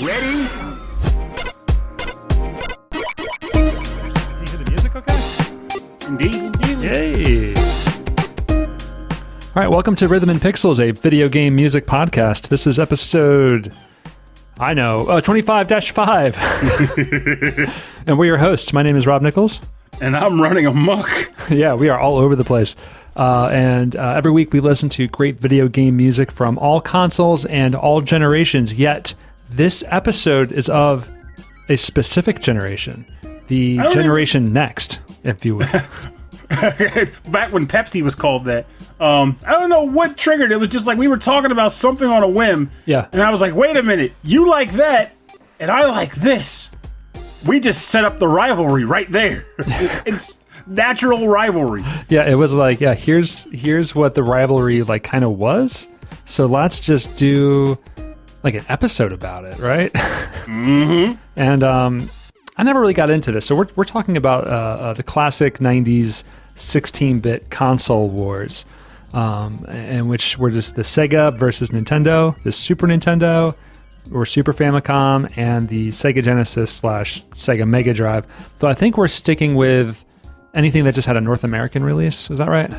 Ready? You hear the music okay? Indeed. Yay! All right, welcome to Rhythm and Pixels, a video game music podcast. This is episode, 25-5. And we're your hosts. My name is Rob Nichols. And I'm running amok. Yeah, we are all over the place. And every week we listen to great video game music from all consoles and all generations. Yet this episode is of a specific generation, the generation next, if you will. Back when Pepsi was called that. I don't know what triggered it. It was just like we were talking about something on a whim. Yeah. And I was like, wait a minute. You like that, and I like this. We just set up the rivalry right there. It's natural rivalry. Yeah, it was like, here's what the rivalry like kind of was. So let's just do like an episode about it, right? Mm-hmm. And I never really got into this. So we're talking about the classic 90s 16-bit console wars, in which were just the Sega versus Nintendo, the Super Nintendo or Super Famicom, and the Sega Genesis / Sega Mega Drive. So I think we're sticking with anything that just had a North American release. Is that right?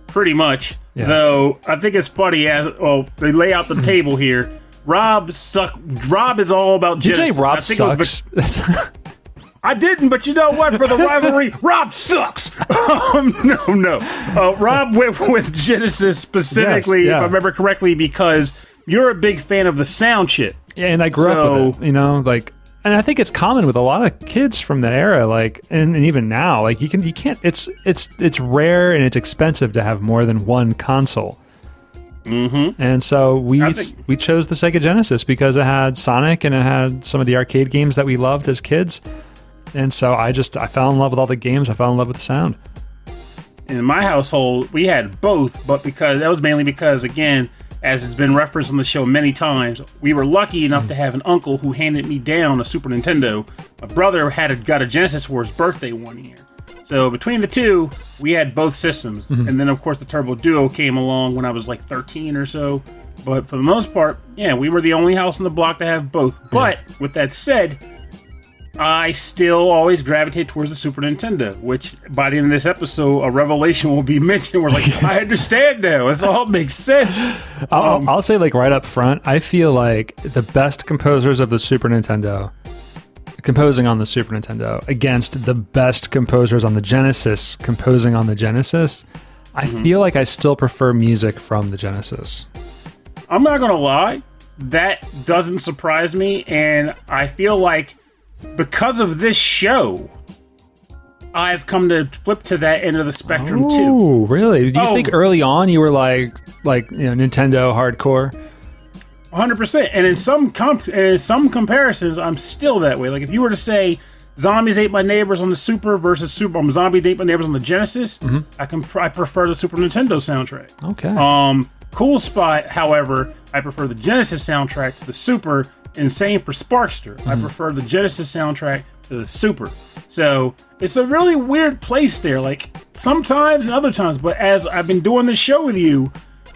Pretty much. Yeah. Though I think it's funny they lay out the table here. Rob is all about Genesis. Did you say Rob sucks? I didn't, but you know what? For the rivalry, Rob sucks. No. Rob went with Genesis specifically, Yes, yeah. if I remember correctly, because you're a big fan of the sound chip. Yeah, and I grew up with it, and I think it's common with a lot of kids from that era, and even now, you can't. It's rare and it's expensive to have more than one console. Mm-hmm. And so we chose the Sega Genesis because it had Sonic and it had some of the arcade games that we loved as kids. And so I fell in love with all the games. I fell in love with the sound. In my household, we had both, but that was mainly because, again, as it's been referenced on the show many times, we were lucky enough to have an uncle who handed me down a Super Nintendo. My brother got a Genesis for his birthday one year. So between the two, we had both systems. Mm-hmm. And then, of course, the Turbo Duo came along when I was like 13 or so. But for the most part, yeah, we were the only house on the block to have both. Yeah. But with that said, I still always gravitate towards the Super Nintendo, which by the end of this episode, a revelation will be mentioned. We're like, I understand now. It all makes sense. I'll say right up front, I feel like the best composers of the Super Nintendo, composing on the Super Nintendo, against the best composers on the Genesis, composing on the Genesis, I feel like I still prefer music from the Genesis. I'm not going to lie. That doesn't surprise me, and I feel like because of this show, I've come to flip to that end of the spectrum too. Oh, really? Do you think early on you were like Nintendo hardcore? 100%. And in some comparisons, I'm still that way. Like if you were to say Zombies Ate My Neighbors on the Super versus Zombies Ate My Neighbors on the Genesis, I prefer the Super Nintendo soundtrack. Okay. Cool Spot, however, I prefer the Genesis soundtrack to the Super. And same for Sparkster. I prefer the Genesis soundtrack to the Super. So it's a really weird place there. Like sometimes and other times. But as I've been doing this show with you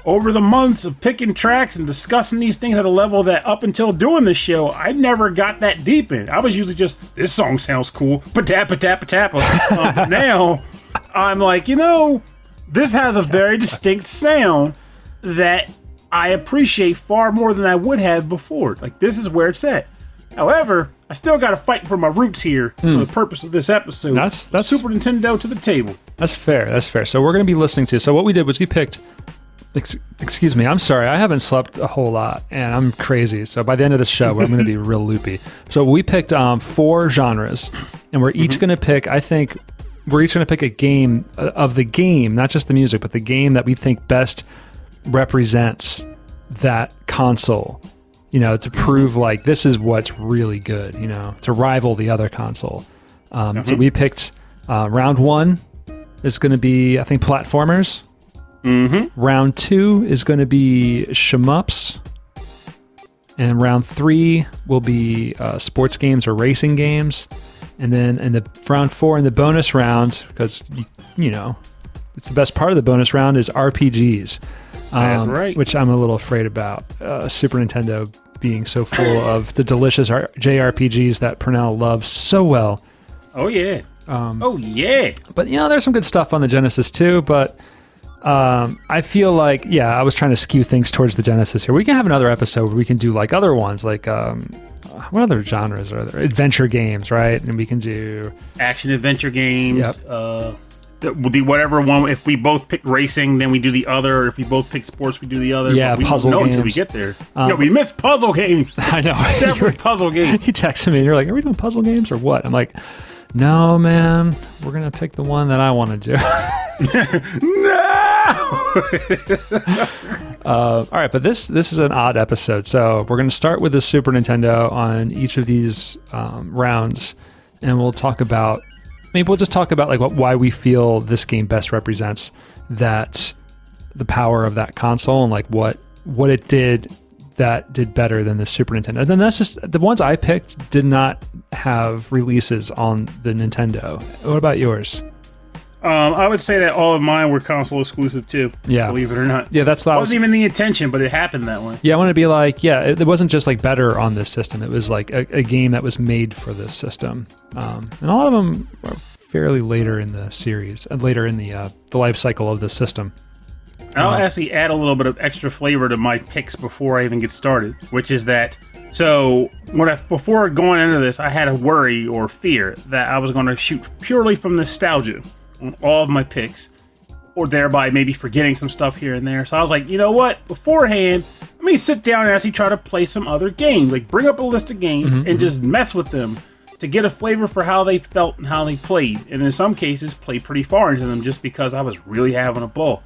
over the months of picking tracks and discussing these things at a level that up until doing this show, I never got that deep in. I was usually just, this song sounds cool. Pa-tappa-tappa-tappa. Now I'm like, this has a very distinct sound that I appreciate far more than I would have before. Like, this is where it's at. However, I still got to fight for my roots here for the purpose of this episode. That's Super Nintendo to the table. That's fair. So we're going to be listening to... So what we did was we picked... Excuse me, I'm sorry. I haven't slept a whole lot, and I'm crazy. So by the end of the show, I'm going to be real loopy. So we picked 4 genres, and we're each going to pick... I think we're each going to pick a game of the game, not just the music, but the game that we think best represents that console, to prove this is what's really good, to rival the other console. So we picked round 1 is going to be, I think, platformers. Round 2 is going to be shmups. And round 3 will be sports games or racing games. And then in the round 4, in the bonus round, because, it's the best part of the bonus round, is RPGs. That's right. Which I'm a little afraid about. Super Nintendo being so full of the delicious JRPGs that Purnell loves so well. Oh yeah. Oh yeah. But there's some good stuff on the Genesis too. But I feel like I was trying to skew things towards the Genesis here. We can have another episode where we can do like other ones, like what other genres are there? Adventure games, right? And we can do action adventure games. Yep. We'll do whatever one. If we both pick racing, then we do the other. Or if we both pick sports, we do the other. Yeah, but we puzzle won't know games. until we get there. No, we missed puzzle games. I know. Definitely puzzle games. You texted me and you're like, "Are we doing puzzle games or what?" I'm like, "No, man. We're gonna pick the one that I want to do." No. All right, but this is an odd episode. So we're gonna start with the Super Nintendo on each of these rounds, and we'll talk about. Maybe we'll just talk about like why we feel this game best represents the power of that console and like what it did that did better than the Super Nintendo. And then that's just the ones I picked did not have releases on the Nintendo. What about yours? I would say that all of mine were console exclusive too. Yeah, believe it or not. Yeah, that's wasn't even the intention, but it happened that way. Yeah, I want to be like, it wasn't just like better on this system. It was like a game that was made for this system, and a lot of them are fairly later in the series, later in the life cycle of the system. I'll actually add a little bit of extra flavor to my picks before I even get started, which is that. So before going into this, I had a worry or fear that I was going to shoot purely from nostalgia on all of my picks, or thereby maybe forgetting some stuff here and there. So I was like, you know what? Beforehand, let me sit down and actually try to play some other games. Like bring up a list of games and just mess with them to get a flavor for how they felt and how they played. And in some cases, play pretty far into them just because I was really having a ball.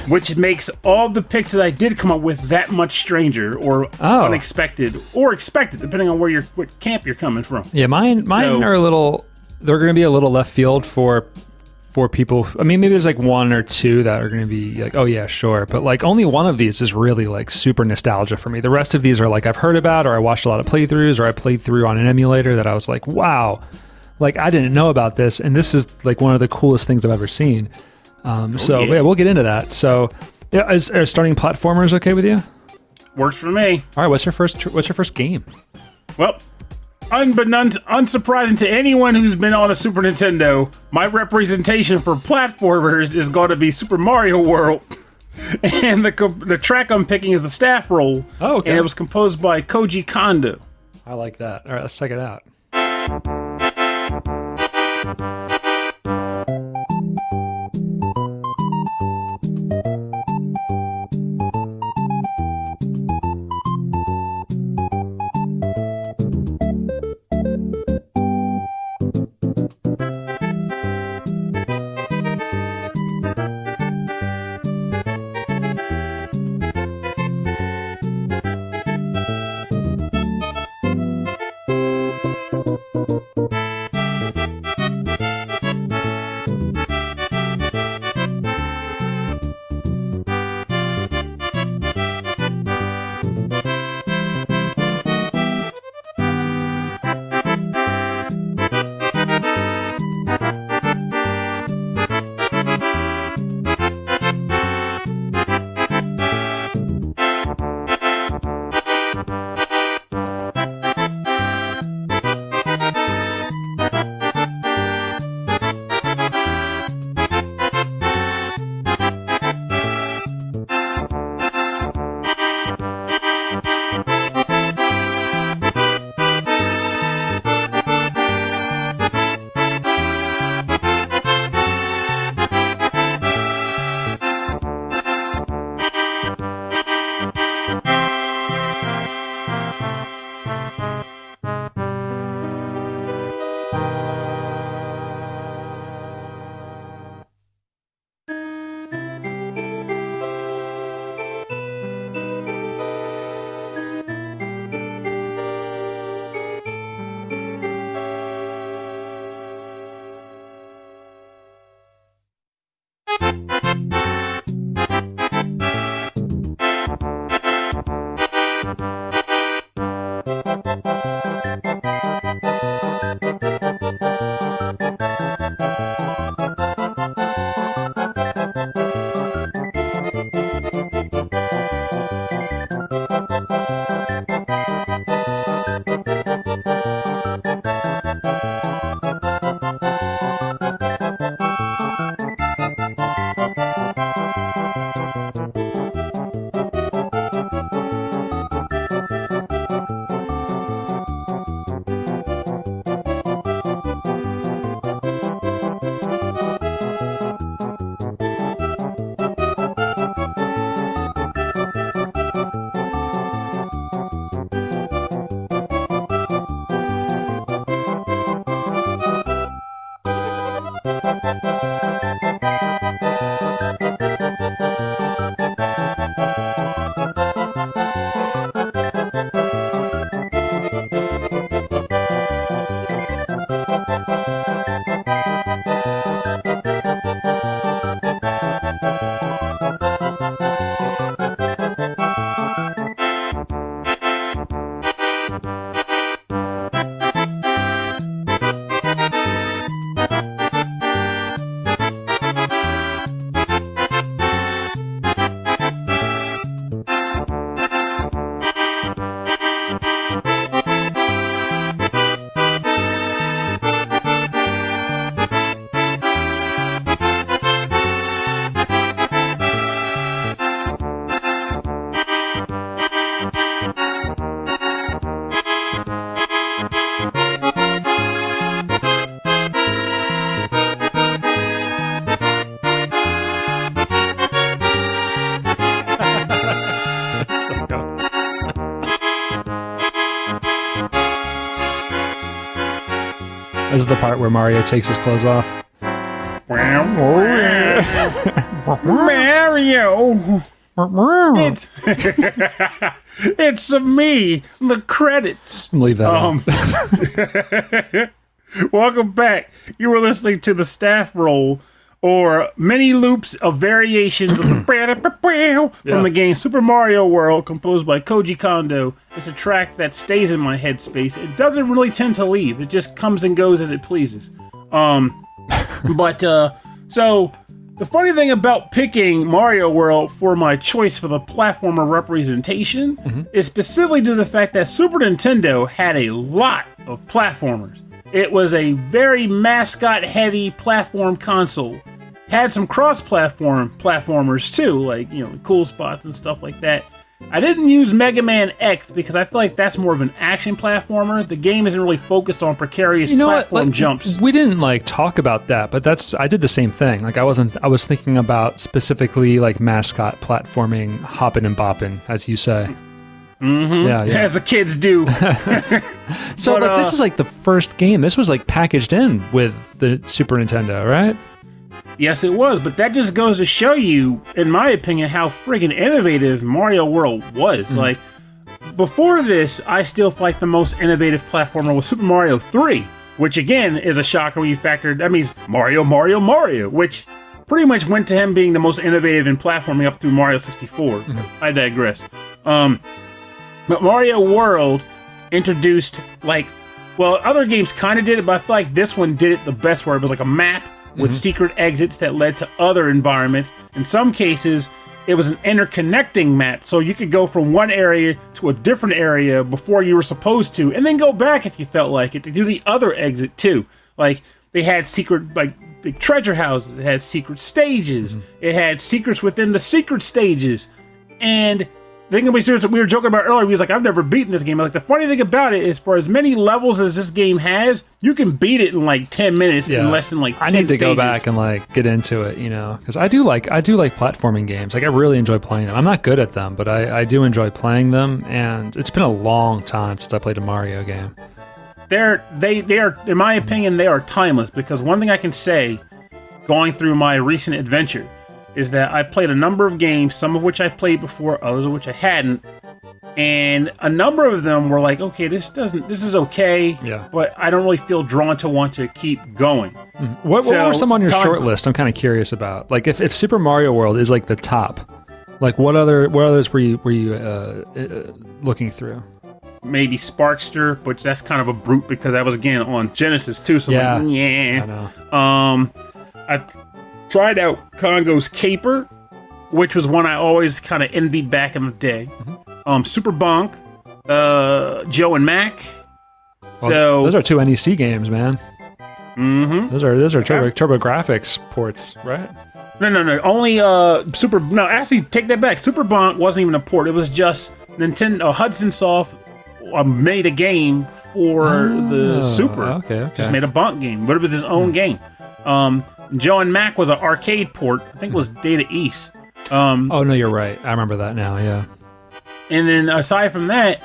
Which makes all the picks that I did come up with that much stranger or unexpected or expected, depending on what camp you're coming from. Yeah, mine are a little... They're going to be a little left field for people. I mean, maybe there's like one or two that are going to be like, oh yeah, sure. But like only one of these is really like super nostalgia for me. The rest of these are like I've heard about, or I watched a lot of playthroughs, or I played through on an emulator that I was like, wow, like I didn't know about this. And this is like one of the coolest things I've ever seen. Yeah, we'll get into that. So yeah, are starting platformers okay with you? Works for me. All right. What's your first game? Well, unsurprising to anyone who's been on a Super Nintendo, my representation for platformers is going to be Super Mario World. And the track I'm picking is the Staff Roll. Oh, okay. And it was composed by Koji Kondo. I like that. All right, let's check it out. This is the part where Mario takes his clothes off. Mario! It's me, the credits. Leave that on. Welcome back. You were listening to the staff roll, or many loops of variations of the from the game Super Mario World, composed by Koji Kondo. It's a track that stays in my headspace. It doesn't really tend to leave. It just comes and goes as it pleases. So the funny thing about picking Mario World for my choice for the platformer representation is specifically due to the fact that Super Nintendo had a lot of platformers. It was a very mascot-heavy platform console. Had some platformers too, like, you know, the cool spots and stuff like that. I didn't use Mega Man X because I feel like that's more of an action platformer. The game isn't really focused on precarious platform jumps. We didn't talk about that, but I did the same thing. I was thinking about specifically mascot platforming, hopping and bopping, as you say. Yeah. As the kids do. So this is the first game. This was packaged in with the Super Nintendo, right? Yes, it was, but that just goes to show you, in my opinion, how friggin' innovative Mario World was. Before this, I still feel like the most innovative platformer was Super Mario 3, which again is a shocker when you factor, that means Mario, which pretty much went to him being the most innovative in platforming up through Mario 64. I digress. But Mario World introduced, other games kind of did it, but I feel like this one did it the best, where it was like a map with secret exits that led to other environments. In some cases, it was an interconnecting map, so you could go from one area to a different area before you were supposed to, and then go back if you felt like it to do the other exit too. They had secret, big treasure houses, it had secret stages, it had secrets within the secret stages, and the thing we were joking about earlier, he was like, I've never beaten this game. The funny thing about it is, for as many levels as this game has, you can beat it in 10 minutes in less than 10 I need to stages. go back and get into it, because I do like platforming games. I really enjoy playing them. I'm not good at them, but I do enjoy playing them, and it's been a long time since I played a Mario game. They are, in my opinion, they are timeless, because one thing I can say, going through my recent adventure, is that I played a number of games, some of which I played before, others of which I hadn't, and a number of them were okay, this is okay, but I don't really feel drawn to want to keep going. What were some on your short list? I'm kind of curious about. If Super Mario World is the top, what others were you looking through? Maybe Sparkster, which that's kind of a brute because that was again on Genesis too. So I know. I tried out Congo's Caper, which was one I always kind of envied back in the day. Super Bonk, Joe and Mac. Well, so those are two NEC games, man. Those are TurboGrafx ports, right? No. Only Super. No, actually, take that back. Super Bonk wasn't even a port. It was just Nintendo. Hudson Soft made a game for the Super. Okay. Just made a Bonk game, but it was his own game. Joe and Mac was an arcade port. I think it was Data East. Oh, no, you're right. I remember that now, yeah. And then aside from that,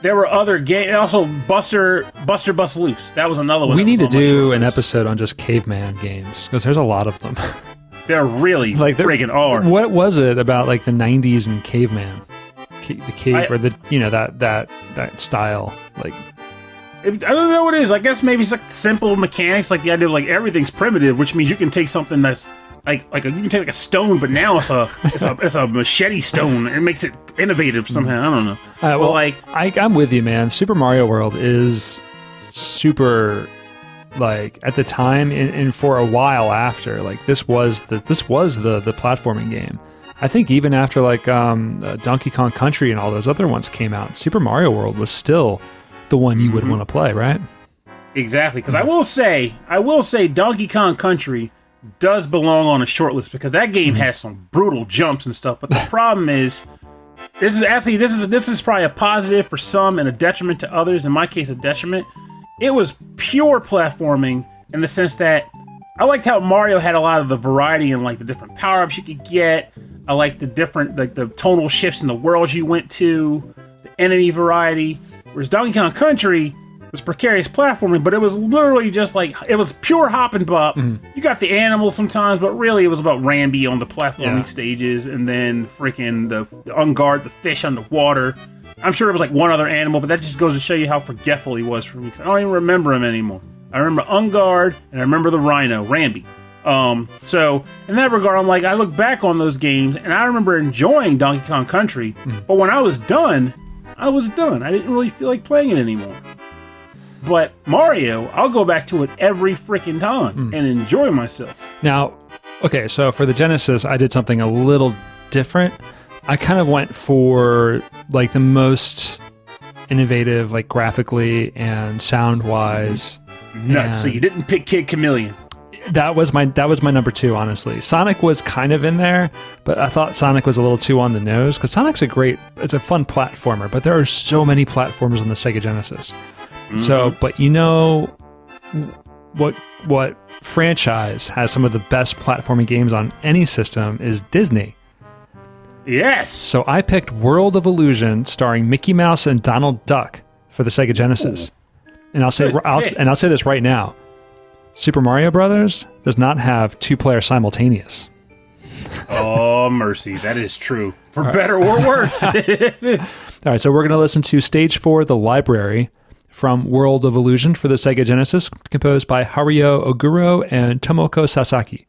there were other games. Also, Buster Bust Loose. That was another one. We need to do an episode on just caveman games, because there's a lot of them. They're really friggin' are. What was it about the 90s and caveman? The cave, or that style, I don't know what it is. I guess maybe it's simple mechanics, the idea of everything's primitive, which means you can take something that's you can take a stone, but now it's a machete stone. It makes it innovative somehow. I don't know. Well, I'm with you, man. Super Mario World is super, at the time and for a while after, this was the platforming game. I think even after Donkey Kong Country and all those other ones came out, Super Mario World was still the one you would want to play, right? Exactly, because I will say Donkey Kong Country does belong on a short list, because that game has some brutal jumps and stuff. But the problem is, this is probably a positive for some and a detriment to others. In my case, a detriment. It was pure platforming in the sense that I liked how Mario had a lot of the variety and the different power-ups you could get. I liked the different the tonal shifts in the worlds you went to, the enemy variety. Whereas Donkey Kong Country, was precarious platforming, but it was literally just like, it was pure hop and bop. You got the animals sometimes, but really it was about Rambi on the platforming stages, and then freaking the Ungard, the fish underwater. I'm sure it was like one other animal, but that just goes to show you how forgetful he was for me. I don't even remember him anymore. I remember Ungard, and I remember the rhino, Rambi. So in that regard, I'm like, I look back on those games, and I remember enjoying Donkey Kong Country, but when I was done, I was done. I didn't really feel like playing it anymore. But Mario, I'll go back to it every freaking time and enjoy myself. Now, okay, so for the Genesis, I did something a little different. I kind of went for like the most innovative, like graphically and sound-wise. Nuts. So you didn't pick Kid Chameleon. That was my number 2, honestly. Sonic was kind of in there, but I thought Sonic was a little too on the nose, because Sonic's it's a fun platformer, but there are so many platformers on the Sega Genesis. So, but you know what franchise has some of the best platforming games on any system is Disney. Yes. So I picked World of Illusion starring Mickey Mouse and Donald Duck for the Sega Genesis. Ooh. And I'll say this right now. Super Mario Brothers does not have 2-player simultaneous. Oh, mercy. That is true. For better or worse. All right, so we're going to listen to Stage 4, The Library, from World of Illusion for the Sega Genesis, composed by Haruyo Oguro and Tomoko Sasaki.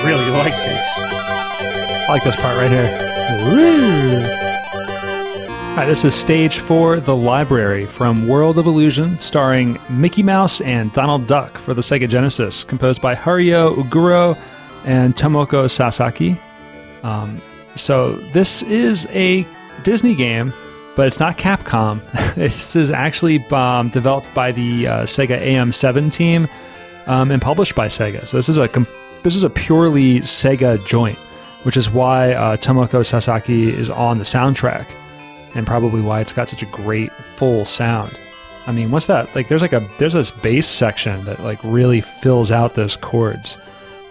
Really like this. I like this part right here. Woo! All right, this is Stage 4, The Library, from World of Illusion, starring Mickey Mouse and Donald Duck for the Sega Genesis, composed by Haruyo Oguro and Tomoko Sasaki. So this is a Disney game, but it's not Capcom. This is actually developed by the Sega AM7 team and published by Sega. So this is a purely Sega joint, which is why Tomoko Sasaki is on the soundtrack, and probably why it's got such a great full sound. I mean, what's that? Like, there's this bass section that like really fills out those chords.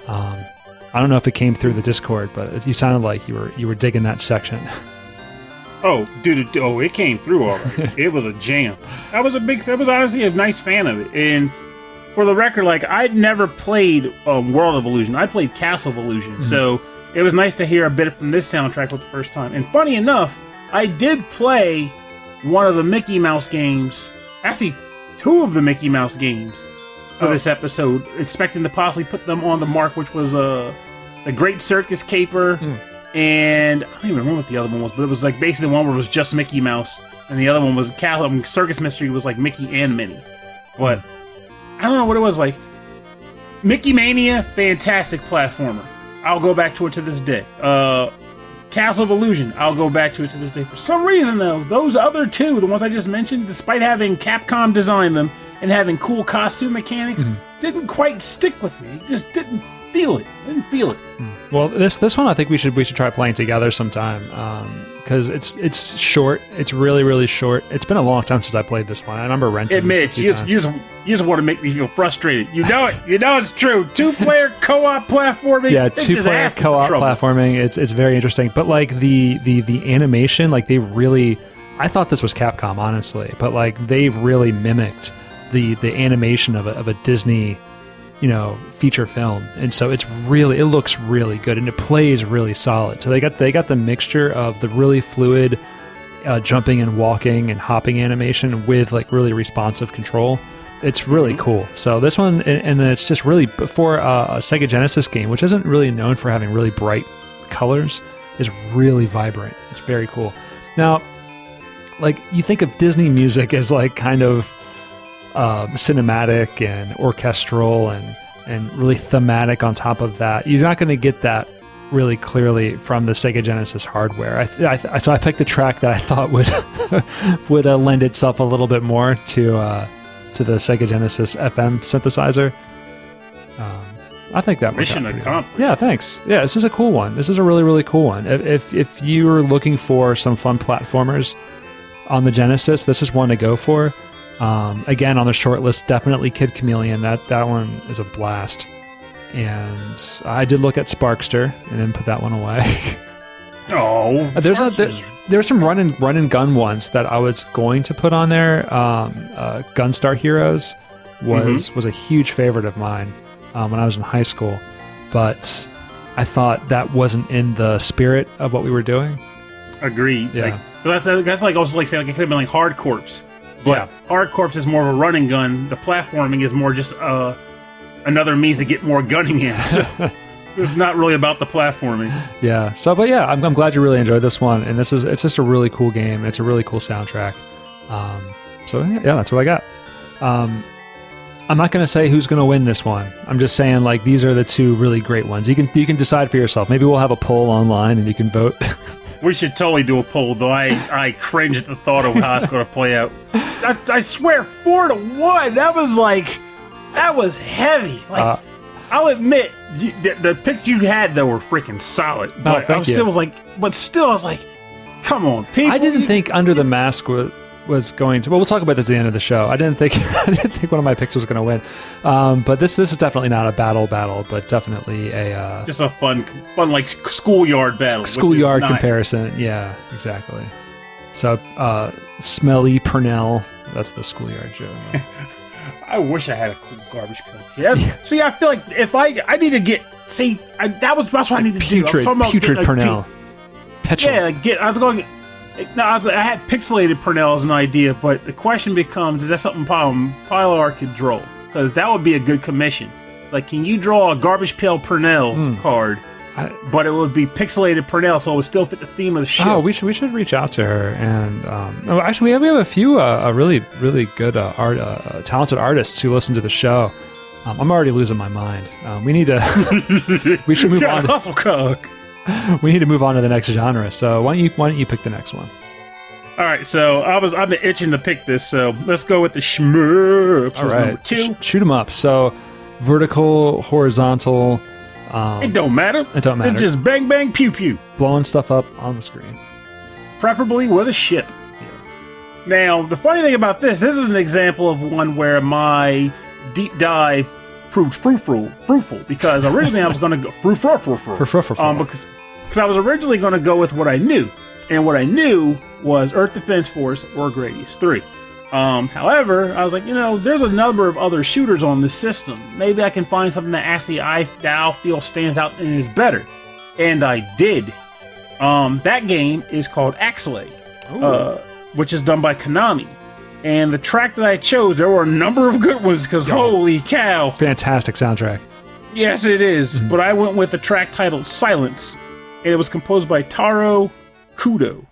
I don't know if it came through the Discord, but you sounded like you were digging that section. Oh, dude! Oh, it came through all right. It was a jam. I was honestly a nice fan of it. And for the record, like, I'd never played World of Illusion. I played Castle of Illusion, so it was nice to hear a bit from this soundtrack for the first time. And funny enough, I did play one of the Mickey Mouse games, actually 2 of the Mickey Mouse games for this episode, expecting to possibly put them on the mark, which was the Great Circus Caper, and I don't even remember what the other one was, but it was like basically the one where it was just Mickey Mouse, and the other one was Circus Mystery was like Mickey and Minnie. But I don't know what it was like. Mickey Mania, fantastic platformer. I'll go back to it to this day. Castle of Illusion, I'll go back to it to this day. For some reason, though, those other 2, the ones I just mentioned, despite having Capcom design them and having cool costume mechanics, didn't quite stick with me. Just didn't feel it. Well, this one I think we should try playing together sometime, because it's short. It's really, really short. It's been a long time since I played this one. I remember renting it. Mitch, you just want to make me feel frustrated. You know it. You know it's true. 2-player co-op platforming. Yeah, 2-player co-op platforming. It's very interesting. But like the animation, like they really, I thought this was Capcom, honestly, but like they really mimicked the animation of a Disney, feature film. And so it looks really good, and it plays really solid. So they got the mixture of the really fluid jumping and walking and hopping animation with like really responsive control. It's really cool. So this one, and then it's just really, for a Sega Genesis game, which isn't really known for having really bright colors, is really vibrant. It's very cool. Now, like, you think of Disney music as like kind of cinematic and orchestral and really thematic on top of that. You're not going to get that really clearly from the Sega Genesis hardware. So I picked a track that I thought would lend itself a little bit more to the Sega Genesis FM synthesizer. I think that mission accomplished. Yeah, thanks. Yeah, this is a cool one. This is a really, really cool one. If you're looking for some fun platformers on the Genesis, this is one to go for. Again, on the short list, definitely Kid Chameleon. That one is a blast. And I did look at Sparkster and then put that one away. Oh, there's some run and gun ones that I was going to put on there. Gunstar Heroes was a huge favorite of mine when I was in high school, but I thought that wasn't in the spirit of what we were doing. Agreed. Yeah. That's like also like saying like it could have been like Hard Corps, but Hard Corps is more of a run and gun. The platforming is more just another means to get more gunning in. So it's not really about the platforming. Yeah. So, but yeah, I'm glad you really enjoyed this one, and it's just a really cool game. It's a really cool soundtrack. So yeah, that's what I got. I'm not going to say who's going to win this one. I'm just saying, like, these are the two really great ones. You can decide for yourself. Maybe we'll have a poll online and you can vote. We should totally do a poll, though. I cringe at the thought of how it's going to play out. I swear, 4-1. That was heavy. Like, I'll admit, the picks you had though were freaking solid. But I was like, come on, people. I didn't think Under the Mask was going to. Well, we'll talk about this at the end of the show. I didn't think one of my picks was going to win. But this is definitely not a battle, but definitely a just a fun like schoolyard battle. Schoolyard comparison. Yeah, exactly. So, Smelly Purnell. That's the schoolyard joke. I wish I had a cool garbage pail. Yeah. See, I feel like if I need to get that's what I need to do. Putrid Purnell. Yeah, I had pixelated Purnell as an idea, but the question becomes: is that something Pilar could draw? Because that would be a good commission. Like, can you draw a garbage pail Purnell card? But it would be pixelated Purnell, so it would still fit the theme of the show. Oh, we should reach out to her, and actually, we have a few really really good talented artists who listen to the show. I'm already losing my mind. We need to. We should move on. Hustle cook. We need to move on to the next genre. So why don't you pick the next one? All right. So I've been itching to pick this. So let's go with the shmurps. All right. Number 2. Shoot them up. So vertical, horizontal. It don't matter. It's just bang, bang, pew, pew. Blowing stuff up on the screen. Preferably with a ship. Yeah. Now, the funny thing about this is an example of one where my deep dive proved fruitful because originally I was going to go because I was originally going to go with what I knew, and what I knew was Earth Defense Force or Gradius 3. However, I was like, there's a number of other shooters on this system. Maybe I can find something that actually I feel stands out and is better. And I did. That game is called Axelay, which is done by Konami. And the track that I chose, there were a number of good ones because holy cow. Fantastic soundtrack. Yes, it is. Mm-hmm. But I went with the track titled Silence. And it was composed by Taro Kudou.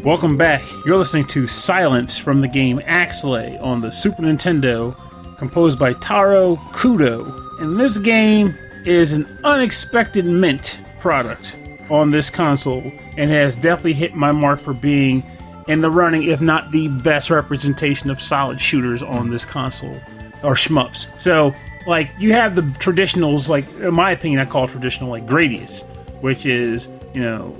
Welcome back. You're listening to Silence from the game Axelay on the Super Nintendo, composed by Taro, Kudou. And this game is an unexpected mint product on this console and has definitely hit my mark for being in the running, if not the best representation of solid shooters on this console, or shmups. So, like, you have the traditionals, like, in my opinion, I call it traditional, like Gradius, which is, you know,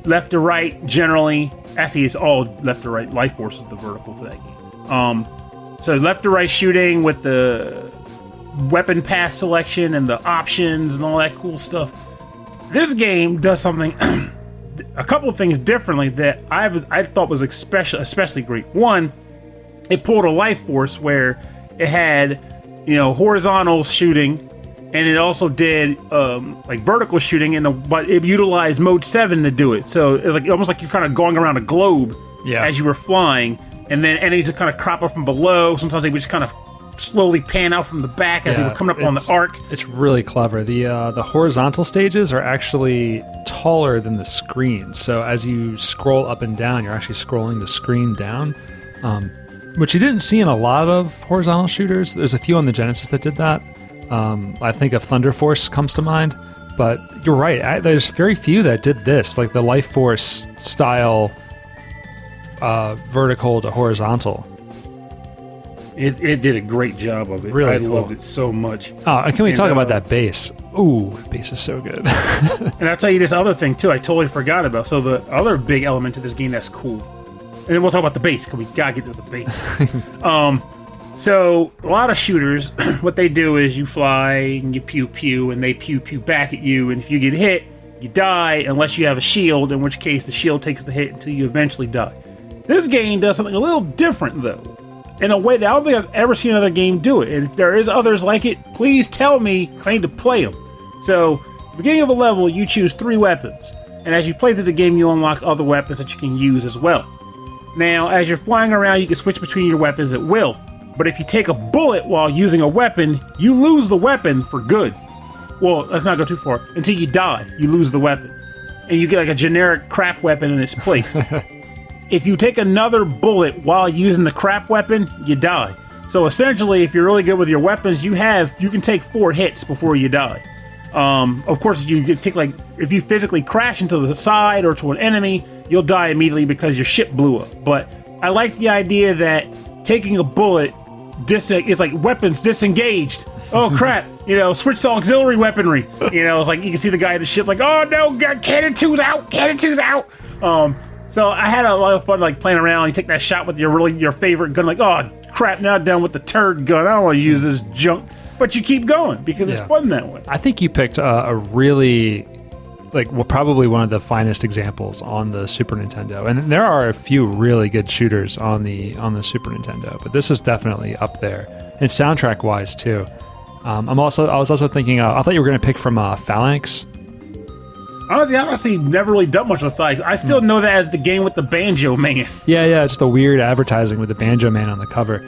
left to right generally. Actually, it's all left to right. Life Force is the vertical for that game. So left to right shooting with the weapon path selection and the options and all that cool stuff. This game does something, a couple of things differently that I thought was especially great. One, it pulled a Life Force where it had, you know, horizontal shooting, and it also did like vertical shooting, but it utilized mode 7 to do it. So it's like almost like you're kind of going around a globe as you were flying, and then enemies would kind of crop up from below. Sometimes they would just kind of slowly pan out from the back as they were coming up on the arc. It's really clever. The horizontal stages are actually taller than the screen. So as you scroll up and down, you're actually scrolling the screen down, which you didn't see in a lot of horizontal shooters. There's a few on the Genesis that did that. I think of Thunder Force comes to mind, but you're right. There's very few that did this, like the Life Force style vertical to horizontal. It did a great job of it. Really I cool. loved it so much. Oh, can we talk about that bass? Ooh, the bass is so good. And I'll tell you this other thing too, I totally forgot about. So the other big element to this game that's cool, and then we'll talk about the bass, because we gotta get to the bass. So a lot of shooters, what they do is you fly and you pew pew, and they pew pew back at you, and if you get hit, you die unless you have a shield, in which case the shield takes the hit until you eventually die. This game does something a little different though, in a way that I don't think I've ever seen another game do it. And if there is others like it, please tell me. I need to play them. So at the beginning of a level, you choose 3 weapons, and as you play through the game, you unlock other weapons that you can use as well. Now, as you're flying around, you can switch between your weapons at will. But if you take a bullet while using a weapon, you lose the weapon for good. Well, let's not go too far. Until you die, you lose the weapon. And you get like a generic crap weapon in its place. If you take another bullet while using the crap weapon, you die. So essentially, if you're really good with your weapons, you can take 4 hits before you die. Of course, if you physically crash into the side or to an enemy, you'll die immediately because your ship blew up. But I like the idea that taking a bullet, it's like weapons disengaged. Oh crap! You know, switch to auxiliary weaponry. You know, it's like you can see the guy in the ship, like, oh no, cannon 2's out, cannon 2's out. So I had a lot of fun, like playing around. You take that shot with your favorite gun, like, oh crap, now I'm done with the turd gun. I don't want to use this junk. But you keep going because it's fun that way. I think you picked a really, probably one of the finest examples on the Super Nintendo, and there are a few really good shooters on the Super Nintendo, but this is definitely up there, and soundtrack wise too. I was also thinking, I thought you were going to pick from Phalanx. Honestly, I've actually never really done much with Phalanx. I still know that as the game with the Banjo Man. Yeah, just the weird advertising with the Banjo Man on the cover.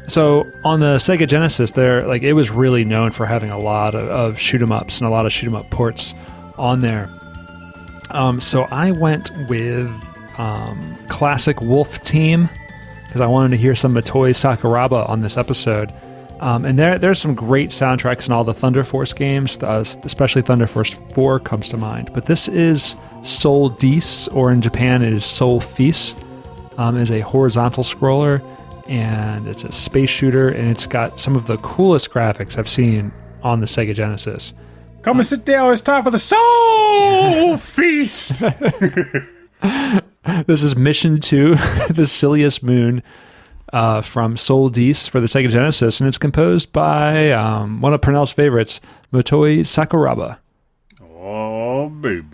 So on the Sega Genesis, it was really known for having a lot of shoot 'em ups and a lot of shoot 'em up ports on there. So I went with classic Wolf Team because I wanted to hear some Motoi Sakuraba on this episode. And there's some great soundtracks in all the Thunder Force games, especially Thunder Force 4 comes to mind. But this is Sol-Deace, or in Japan it is Sol-Deace. Is a horizontal scroller, and it's a space shooter, and it's got some of the coolest graphics I've seen on the Sega Genesis. Come and sit down, it's time for the Soul Feast! This is Mission 2, the Cilius Moon, from Sol-Deace for the Sega Genesis, and it's composed by one of Purnell's favorites, Motoi Sakuraba. Oh, baby.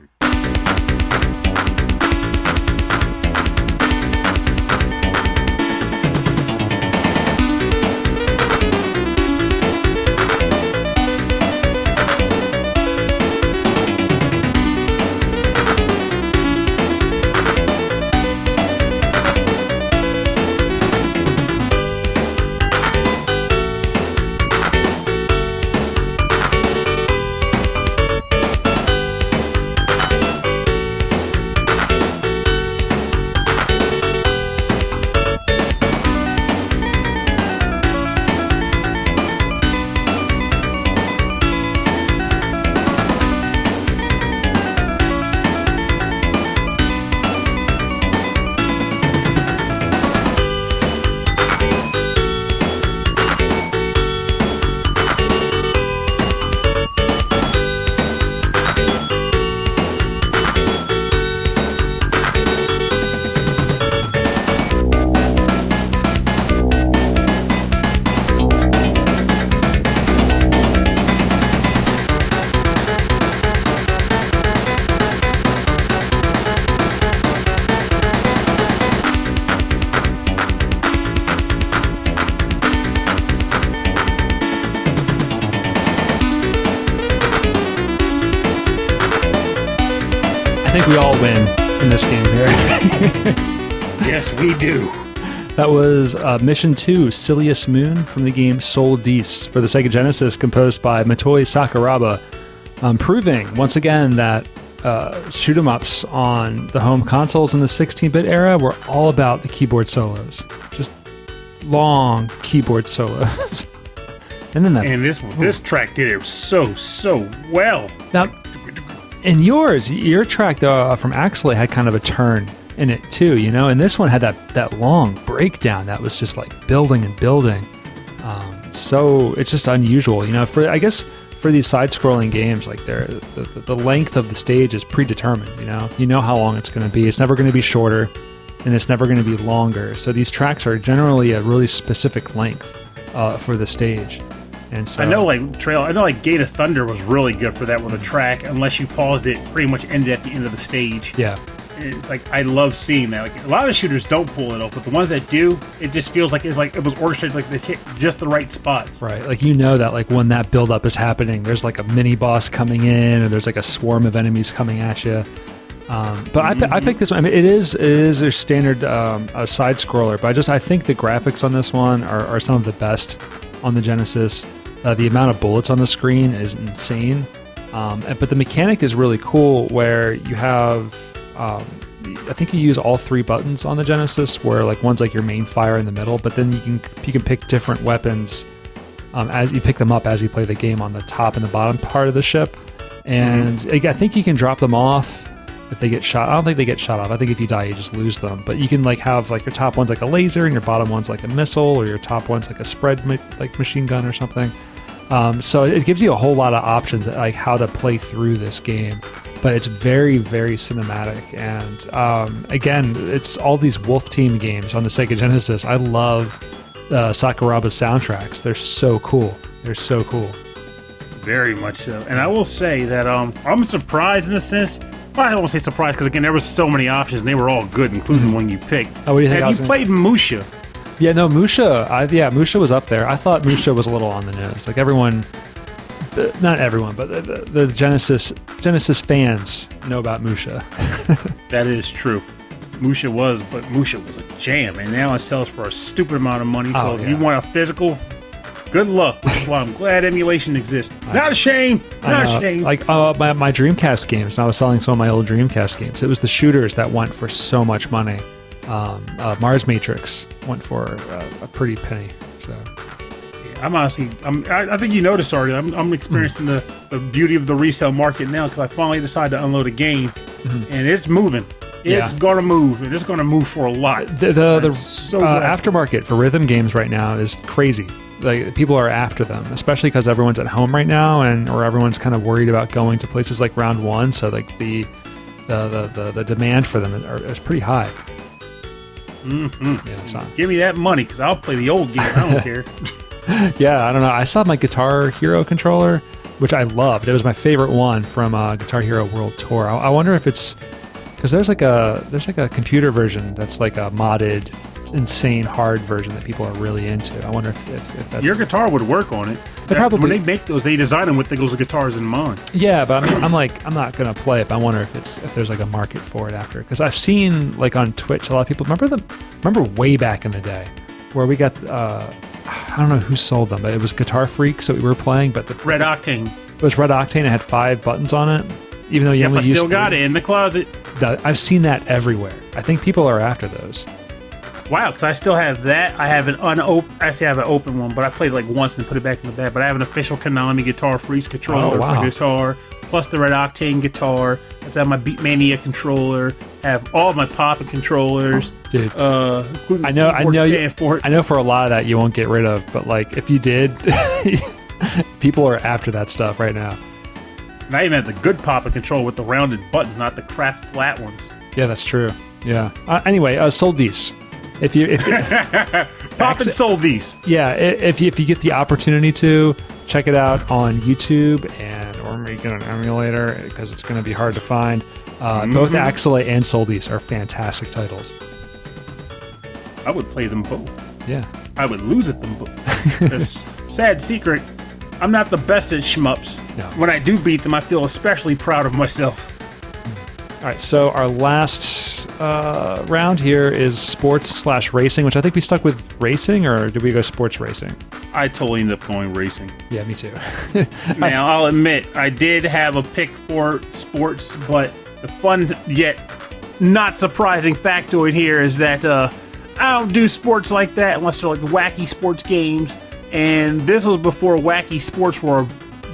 think we all win in this game here. Yes, we do. That was Mission 2, Cilius Moon, from the game Sol-Deace for the Sega Genesis, composed by Motoi Sakuraba, proving once again that shoot 'em ups on the home consoles in the 16-bit era were all about the keyboard solos. Just long keyboard solos. And then this track did it so well. Now, and your track from Axelay had kind of a turn in it too, you know, and this one had that long breakdown that was just like building and building. So it's just unusual, you know, for these side-scrolling games, like the length of the stage is predetermined, you know how long it's going to be. It's never going to be shorter, and it's never going to be longer. So these tracks are generally a really specific length for the stage. And so I know like Gate of Thunder was really good for that with a track. Unless you paused it, pretty much ended at the end of the stage. Yeah. It's like I love seeing that. Like a lot of shooters don't pull it off, but the ones that do, it just feels like it was orchestrated, like they hit just the right spots. Right, like you know that like when that build up is happening, there's like a mini boss coming in, or there's like a swarm of enemies coming at you. But I picked this one. I mean, it is a standard a side scroller, but I think the graphics on this one are some of the best on the Genesis. The amount of bullets on the screen is insane, but the mechanic is really cool where you have. I think you use all 3 buttons on the Genesis, where like one's like your main fire in the middle, but then you can pick different weapons as you pick them up as you play the game on the top and the bottom part of the ship. And I think you can drop them off if they get shot. I don't think they get shot off. I think if you die, you just lose them. But you can like have like your top one's like a laser and your bottom one's like a missile, or your top one's like a spread like machine gun or something. So it gives you a whole lot of options like how to play through this game. But it's very, very cinematic. And again, it's all these Wolf Team games on the Sega Genesis. I love Sakuraba's soundtracks. They're so cool. Very much so. And I will say that I'm surprised in a sense. Well, I don't want to say surprised because, again, there were so many options and they were all good, including the one you picked. Oh, what do you think? Have you played Musha? Yeah, no, Musha. Musha was up there. I thought Musha was a little on the nose. Like everyone... not everyone, but the Genesis fans know about Musha. That is true. Musha was a jam, and now it sells for a stupid amount of money. So if you want a physical, good luck. That's why I'm glad emulation exists. Not ashamed. Like my Dreamcast games, and I was selling some of my old Dreamcast games. It was the shooters that went for so much money. Mars Matrix went for a pretty penny. So. I think you noticed already. I'm experiencing the beauty of the resale market now because I finally decided to unload a game, and it's moving. It's gonna move, and it's gonna move for a lot. The aftermarket for rhythm games right now is crazy. Like people are after them, especially because everyone's at home right now, or everyone's kind of worried about going to places like Round 1. So like the demand for them is pretty high. Yeah, give me that money because I'll play the old game. I don't care. Yeah, I don't know. I saw my Guitar Hero controller, which I loved. It was my favorite one from Guitar Hero World Tour. I wonder if it's because there's like a computer version that's like a modded, insane hard version that people are really into. I wonder if that's your guitar would work on it. When they make those, they design them with those guitars in mind. Yeah, but I mean, I'm not gonna play it. But I wonder if there's like a market for it after, because I've seen like on Twitch a lot of people remember way back in the day where we got. I don't know who sold them, but it was Guitar Freaks that we were playing. But the Red Octane. It was Red Octane. It had 5 buttons on it, even though you only used 3. I still got it in the closet. I've seen that everywhere. I think people are after those. Wow, because I still have that. I have an I have an open one, but I played like once and put it back in the bag. But I have an official Konami Guitar Freaks controller for guitar, plus the Red Octane guitar. I have my Beatmania controller. Have all my popping controllers. Dude, I know for a lot of that you won't get rid of, but like if you did, people are after that stuff right now. And I even have the good popping controller with the rounded buttons, not the crap flat ones. Yeah, that's true. Yeah. Anyway, Sol-Deace. If Poppin' Sol-Deace. Yeah, if you get the opportunity to check it out on YouTube or make it an emulator because it's going to be hard to find. Both Axelay and Sol-Deace are fantastic titles. I would play them both. Yeah. I would lose at them both. Because, sad secret, I'm not the best at shmups. No. When I do beat them, I feel especially proud of myself. right, so our last round here is sports/racing, which I think we stuck with racing, or did we go sports racing? I totally ended up going racing. Yeah, me too. Now, I'll admit, I did have a pick for sports, but the fun yet not surprising factoid here is that I don't do sports like that unless they're like wacky sports games, and this was before wacky sports were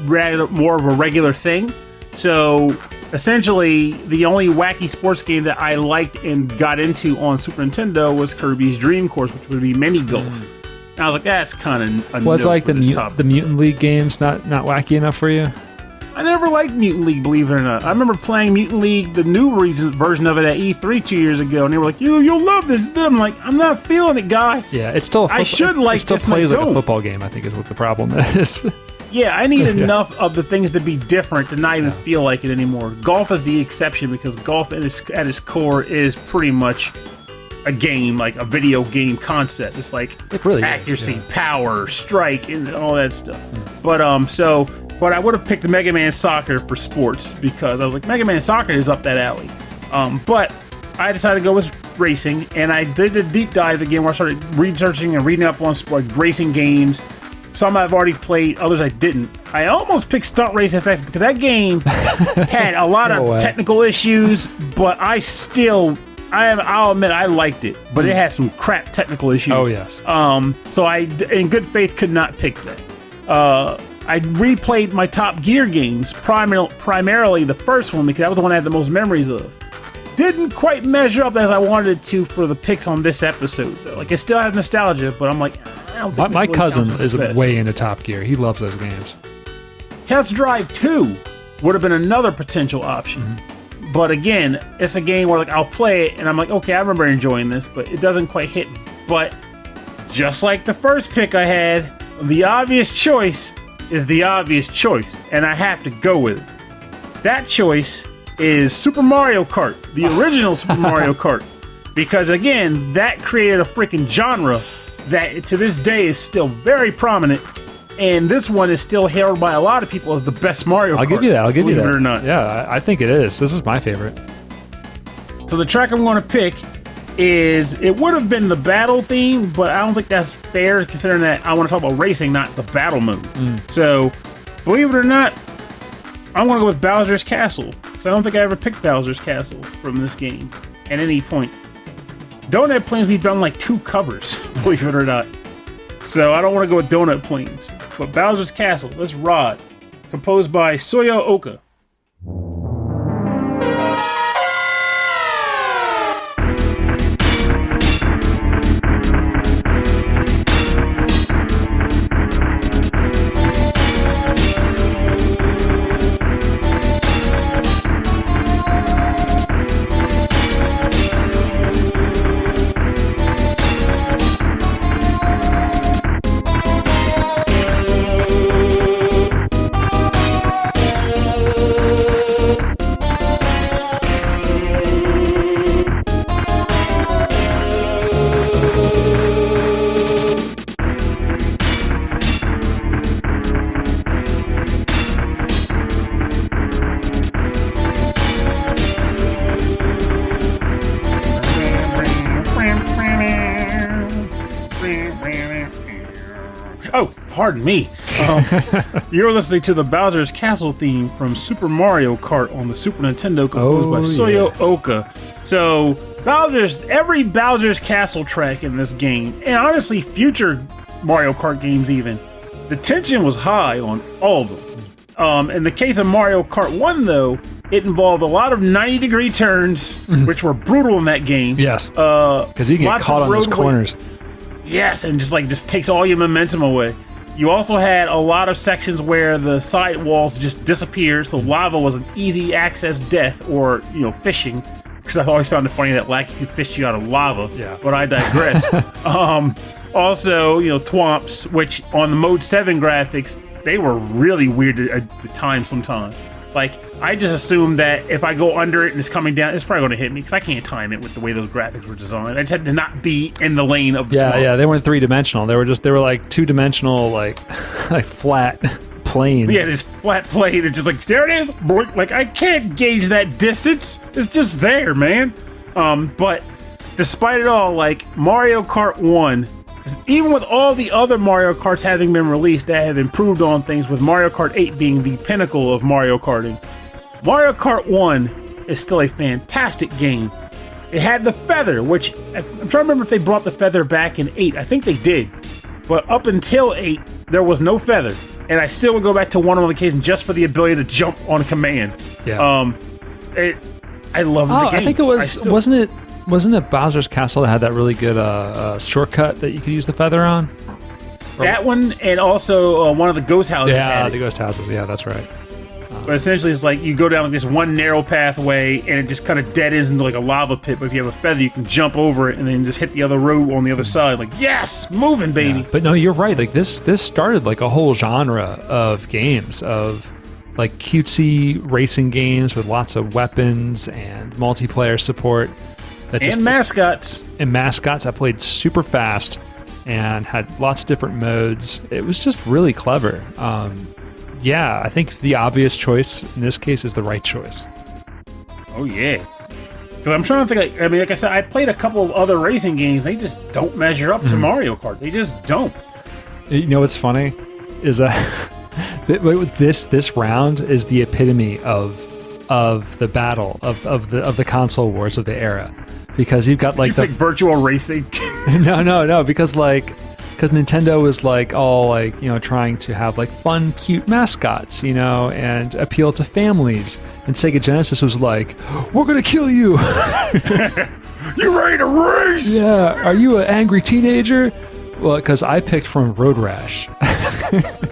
more of a regular thing. So essentially, the only wacky sports game that I liked and got into on Super Nintendo was Kirby's Dream Course, which would be mini golf. And I was like, that's kind of a Was no like for this the topic. Mutant League games not wacky enough for you? I never liked Mutant League, believe it or not. I remember playing Mutant League, the new version of it at E3 2 years ago, and they were like, you'll love this. And I'm like, I'm not feeling it, guys. Yeah, it's still. I should like it still this, and I plays like a don't. football game. I think is what the problem is. Yeah, I need enough of the things to be different to not even feel like it anymore. Golf is the exception because golf at its core is pretty much a game, like a video game concept. It's like It really is, accuracy, yeah. power, strike, and all that stuff. But I would have picked the Mega Man Soccer for sports because I was like, Mega Man Soccer is up that alley. But I decided to go with racing, and I did a deep dive again where I started researching and reading up on like racing games. Some I've already played, others I didn't. I almost picked Stunt Race FX because that game had a lot No of way. technical issues, but I'll admit I liked it, but it had some crap technical issues. Oh yes. So I, in good faith, could not pick that. I replayed my Top Gear games, primarily the first one because that was the one I had the most memories of. Didn't quite measure up as I wanted it to for the picks on this episode, though. Like, it still has nostalgia, but I'm like, I don't think this My really cousin counts as is the best. way into Top Gear. He loves those games. Test Drive 2 would have been another potential option. But again, it's a game where like I'll play it and I'm like, okay, I remember enjoying this, but it doesn't quite hit me. But just like the first pick I had, the obvious choice is the obvious choice, and I have to go with it. That choice is Super Mario Kart, the original Super Mario Kart. Because again, that created a freaking genre that to this day is still very prominent. And this one is still hailed by a lot of people as the best Mario Kart. I'll give you that. believe it or not. Yeah, I think it is. This is my favorite. So the track I'm going to pick is, it would have been the battle theme, but I don't think that's fair considering that I want to talk about racing, not the battle mode. So, believe it or not, I'm going to go with Bowser's Castle. So I don't think I ever picked Bowser's Castle from this game at any point. Donut Plains, we've done like 2 covers, believe it or not. So I don't want to go with Donut Plains. But Bowser's Castle, let's rod. Composed by Soyo Oka. Oh, pardon me. You're listening to the Bowser's Castle theme from Super Mario Kart on the Super Nintendo, composed by Soyo Oka. So, every Bowser's Castle track in this game, and honestly, future Mario Kart games even, the tension was high on all of them. In the case of Mario Kart 1, though, it involved a lot of 90-degree turns, which were brutal in that game. Yes, because you can get caught on those corners. Yes, and just takes all your momentum away. You also had a lot of sections where the side walls just disappeared, so lava was an easy access death, or fishing. Because I've always found it funny that Lackey could fish you out of lava. Yeah. But I digress. Also, Thwomps, which on the Mode 7 graphics, they were really weird at the time sometimes. Like, I just assumed that if I go under it and it's coming down, it's probably going to hit me because I can't time it with the way those graphics were designed. I just had to not be in the lane of the Yeah, they weren't 3-dimensional. They were like 2-dimensional, like flat plane. Yeah, this flat plane. It's just like, there it is. Boink. Like, I can't gauge that distance. It's just there, man. But despite it all, like, Mario Kart 1, even with all the other Mario Karts having been released that have improved on things, with Mario Kart 8 being the pinnacle of Mario Karting, Mario Kart 1 is still a fantastic game. It had the feather, which I'm trying to remember if they brought the feather back in 8. I think they did. But up until 8, there was no feather. And I still would go back to 1 on occasion just for the ability to jump on command. Yeah. I love the game. I think it was, wasn't it Bowser's Castle that had that really good shortcut that you could use the feather on? That one, and also one of the ghost houses. Yeah, the ghost houses. Yeah, that's right. But essentially, it's like you go down like this one narrow pathway, and it just kind of dead ends into like a lava pit. But if you have a feather, you can jump over it and then just hit the other road on the other side. Like, yes, moving, baby. Yeah. But no, you're right. Like this started like a whole genre of games of like cutesy racing games with lots of weapons and multiplayer support. And mascots. And mascots. I played super fast and had lots of different modes. It was just really clever. Yeah, I think the obvious choice in this case is the right choice. Oh, yeah. Because I'm trying to think, like I said, I played a couple of other racing games. They just don't measure up to Mario Kart. They just don't. You know what's funny? Is this round is the epitome of the battle, of the console wars of the era. Because you've got like the virtual racing. No, because Nintendo was like all like, you know, trying to have like fun, cute mascots, you know, and appeal to families. And Sega Genesis was like, we're gonna kill you. You ready to race? Yeah. Are you an angry teenager? Well, because I picked from Road Rash.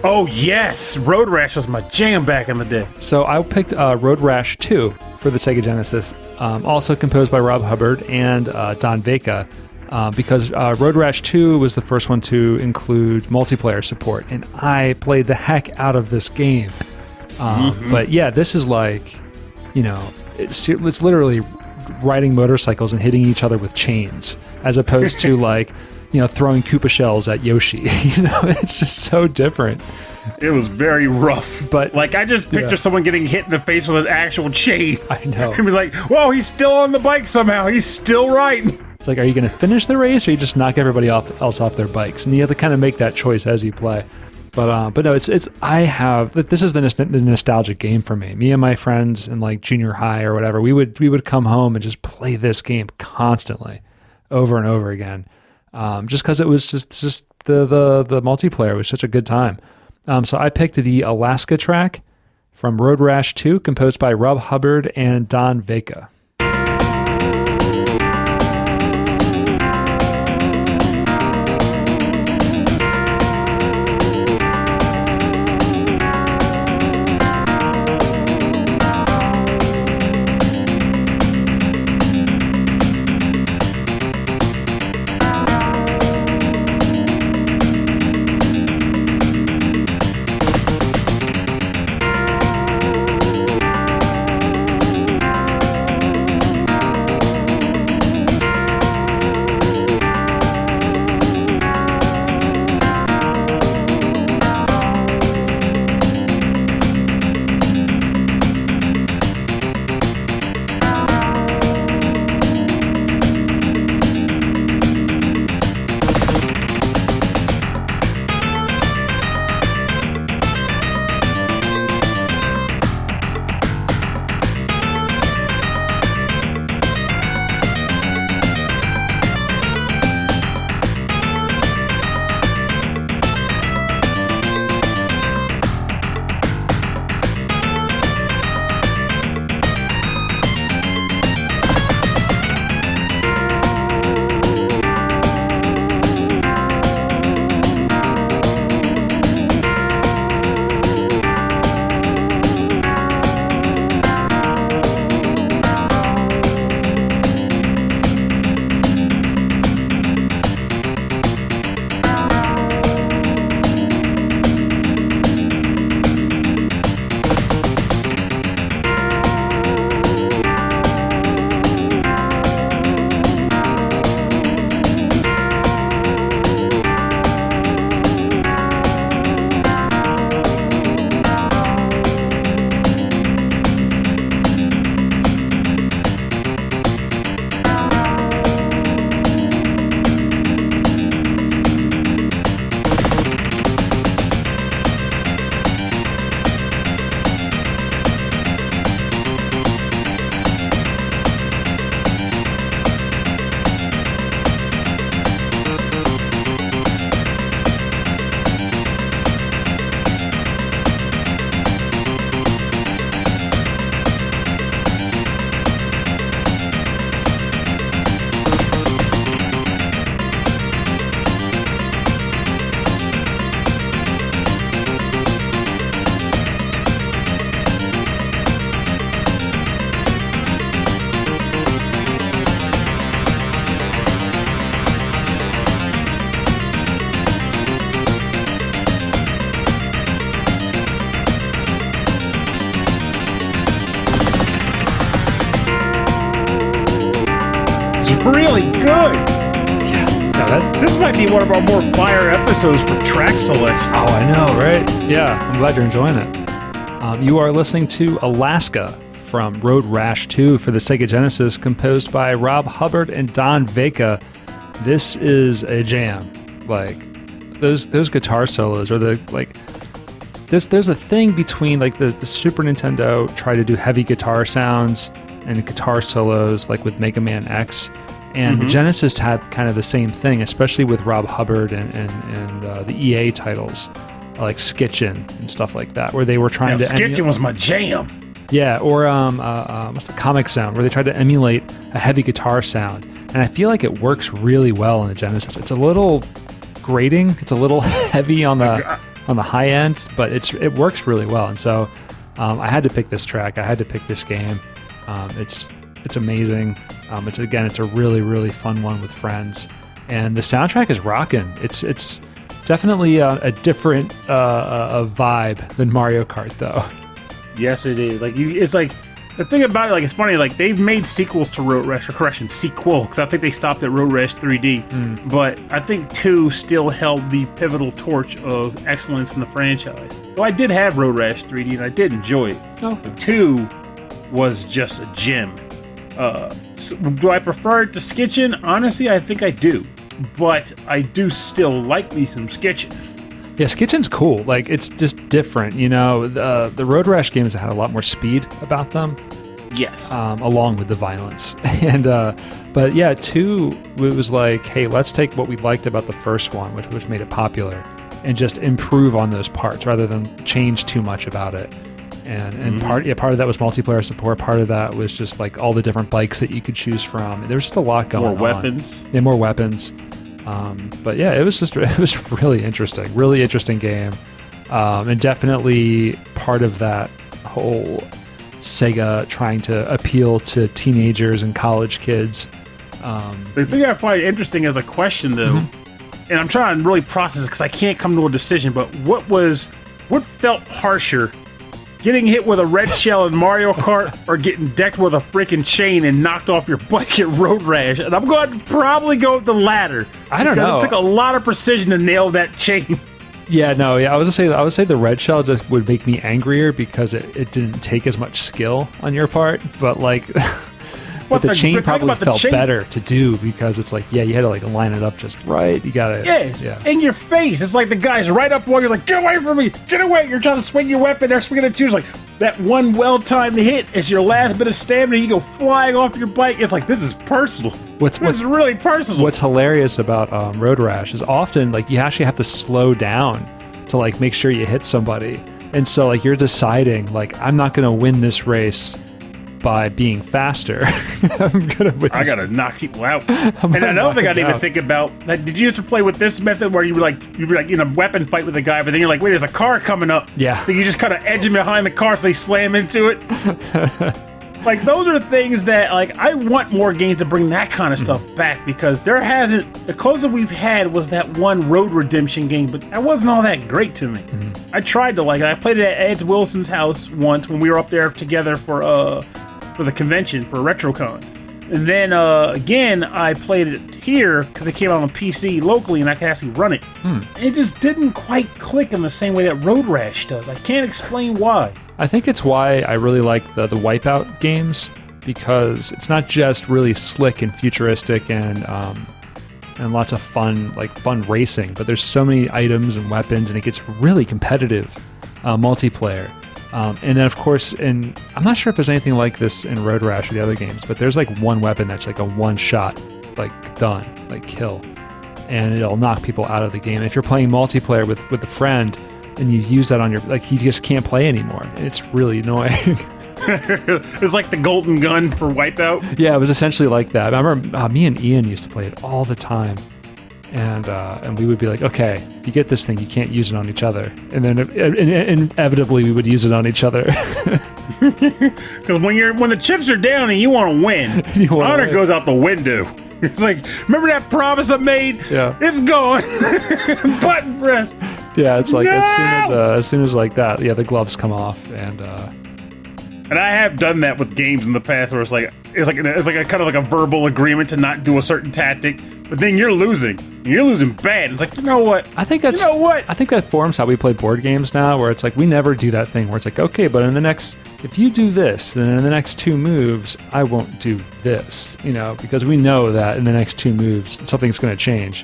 Oh yes, Road Rash was my jam back in the day. So I picked Road Rash 2 for the Sega Genesis, also composed by Rob Hubbard and Don Veca. Because Road Rash 2 was the first one to include multiplayer support, and I played the heck out of this game. But yeah, this is like, you know, it's literally riding motorcycles and hitting each other with chains, as opposed to like, you know, throwing Koopa shells at Yoshi. You know, it's just so different. It was very rough. But like, I just picture someone getting hit in the face with an actual chain. I know. And be like, whoa, he's still on the bike somehow. He's still riding. It's like, are you going to finish the race, or you just knock everybody else off their bikes? And you have to kind of make that choice as you play. But no, this is the nostalgic game for me. Me and my friends in like junior high or whatever, we would come home and just play this game constantly, over and over again, just because it was just the multiplayer was such a good time. So I picked the Alaska track from Road Rash 2, composed by Rob Hubbard and Don Veca. was really good. Yeah, This might be one of our more fire episodes for track selection. oh, I know, right? Yeah, I'm glad you're enjoying it. You are listening to Alaska from Road Rash 2 for the Sega Genesis, composed by Rob Hubbard and Don Veca. This is a jam. Like, those guitar solos, or there's a thing between like the Super Nintendo tried to do heavy guitar sounds and guitar solos, like with Mega Man X, and the Genesis had kind of the same thing, especially with Rob Hubbard and the EA titles like Skitchin and stuff like that, where they were trying to Skitchin was my jam. Yeah, or what's the Comic Sound, where they tried to emulate a heavy guitar sound, and I feel like it works really well in the Genesis. It's a little grating, it's a little heavy on the high end, but it works really well. And so I had to pick this track. I had to pick this game. It's amazing. It's a really, really fun one with friends, and the soundtrack is rocking. It's definitely a different vibe than Mario Kart, though. Yes, it is. It's like the thing about it. Like, it's funny. Like, they've made sequels to Road Rash, or correction, sequel, because I think they stopped at Road Rash 3D. But I think 2 still held the pivotal torch of excellence in the franchise. Though I did have Road Rash 3D, and I did enjoy it. Oh. 2 was just a gem. Do I prefer it to Skitchin? Honestly, I think I do. But I do still like me some Skitchin. Yeah, Skitchin's cool. Like, it's just different, you know. The Road Rash games had a lot more speed about them. Yes. Along with the violence. And but yeah, 2, it was like, hey, let's take what we liked about the first one, which made it popular, and just improve on those parts rather than change too much about it. And part of that was multiplayer support. Part of that was just like all the different bikes that you could choose from. There was just a lot going on. More weapons. Yeah, more weapons. But yeah, it was really interesting game, and definitely part of that whole Sega trying to appeal to teenagers and college kids. The thing I find interesting as a question, though, and I'm trying to really process it because I can't come to a decision, but what felt harsher? Getting hit with a red shell in Mario Kart, or getting decked with a freaking chain and knocked off your bike at Road Rash? And I'm going to probably go with the latter. I don't know. It took a lot of precision to nail that chain. Yeah, no, yeah. I would say the red shell just would make me angrier because it didn't take as much skill on your part. But like, but the chain probably felt better to do because it's like, yeah, you had to like line it up just right. You got it. Yes, in your face. It's like the guy's right up while you're like, get away from me, get away. You're trying to swing your weapon. They're swinging at you. It's like that one well-timed hit is your last bit of stamina. You go flying off your bike. It's like, this is personal. This is really personal. What's hilarious about Road Rash is often like you actually have to slow down to like make sure you hit somebody. And so like you're deciding like, I'm not going to win this race by being faster. I gotta knock people out. And another thing I didn't even think about, like, did you used to play with this method where you were like in a weapon fight with a guy, but then you're like, wait, there's a car coming up. Yeah. So you just kind of edge him behind the car so they slam into it. Like, those are things that, like, I want more games to bring that kind of stuff back, because the closest we've had was that one Road Redemption game, but that wasn't all that great to me. I tried to like it. I played it at Ed Wilson's house once when we were up there together for the convention, for RetroCon. And then, again, I played it here because it came out on PC locally and I could actually run it. It just didn't quite click in the same way that Road Rash does. I can't explain why. I think it's why I really like the Wipeout games, because it's not just really slick and futuristic and lots of fun racing, but there's so many items and weapons, and it gets really competitive multiplayer. And then, of course, I'm not sure if there's anything like this in Road Rash or the other games, but there's like one weapon that's like a one-shot, like done, like kill, and it'll knock people out of the game. If you're playing multiplayer with a friend and you use that on your, like, you just can't play anymore. It's really annoying. It's like the golden gun for Wipeout. Yeah, it was essentially like that. I remember me and Ian used to play it all the time. And we would be like, okay, if you get this thing, you can't use it on each other. And then inevitably we would use it on each other. Because when the chips are down and you want to win, honor goes out the window. It's like, remember that promise I made? Yeah. It's gone. Button press. Yeah, it's like, no! as soon as like that, yeah, the gloves come off, and And I have done that with games in the past, where it's like a kind of like a verbal agreement to not do a certain tactic, but then you're losing. And you're losing bad. It's like, you know what? I think that's. You know what? I think that forms how we play board games now, where it's like we never do that thing where it's like, okay, but in the next, if you do this, then in the next 2 moves, I won't do this. You know, because we know that in the next 2 moves, something's going to change.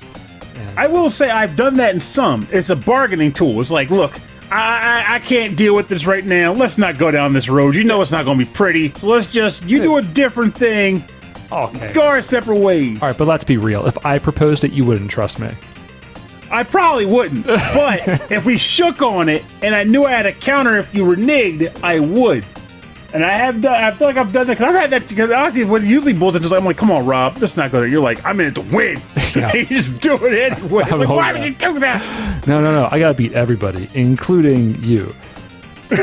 I will say I've done that in some. It's a bargaining tool. It's like, look, I can't deal with this right now. Let's not go down this road. You know it's not going to be pretty. So let's just, you do a different thing. Okay. Go our separate ways. All right, but let's be real. If I proposed it, you wouldn't trust me. I probably wouldn't. But if we shook on it and I knew I had a counter if you were nigged, I would. And I feel like I've done that because I've had that, because honestly, when usually bulls are just like, I'm like, come on, Rob, let's not go there. You're like, I'm in it to win. Yeah. You just do it anyway. Like, why would you do that? No. I got to beat everybody, including you. All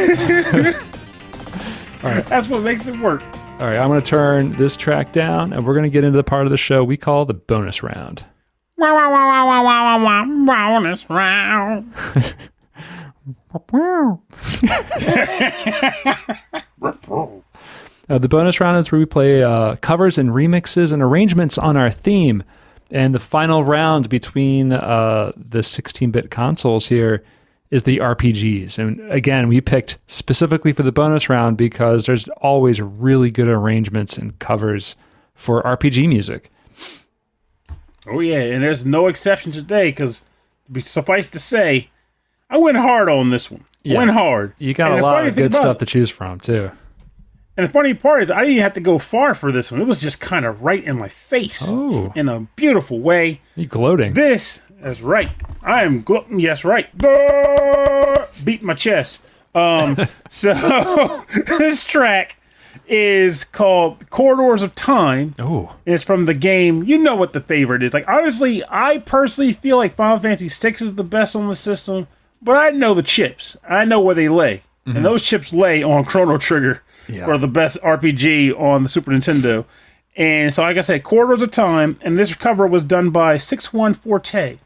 right. That's what makes it work. All right, I'm going to turn this track down, and we're going to get into the part of the show we call the bonus round. Bonus round. The bonus round is where we play covers and remixes and arrangements on our theme. And the final round between the 16-bit consoles here is the RPGs. And again, we picked specifically for the bonus round because there's always really good arrangements and covers for RPG music. Oh, yeah, and there's no exception today because, suffice to say, I went hard on this one. Yeah. Went hard. You got a lot of good stuff to choose from, too. And the funny part is, I didn't have to go far for this one. It was just kind of right in my face. Oh. In a beautiful way. You gloating. That's right. I am gloating. Yes, right. Beat my chest. So, this track is called Corridors of Time. Oh. It's from the game. You know what the favorite is. Like, honestly, I personally feel like Final Fantasy VI is the best on the system, but I know the chips. I know where they lay. Mm-hmm. And those chips lay on Chrono Trigger for the best RPG on the Super Nintendo. And so, like I said, Corridors of Time, and this cover was done by 61 Forte.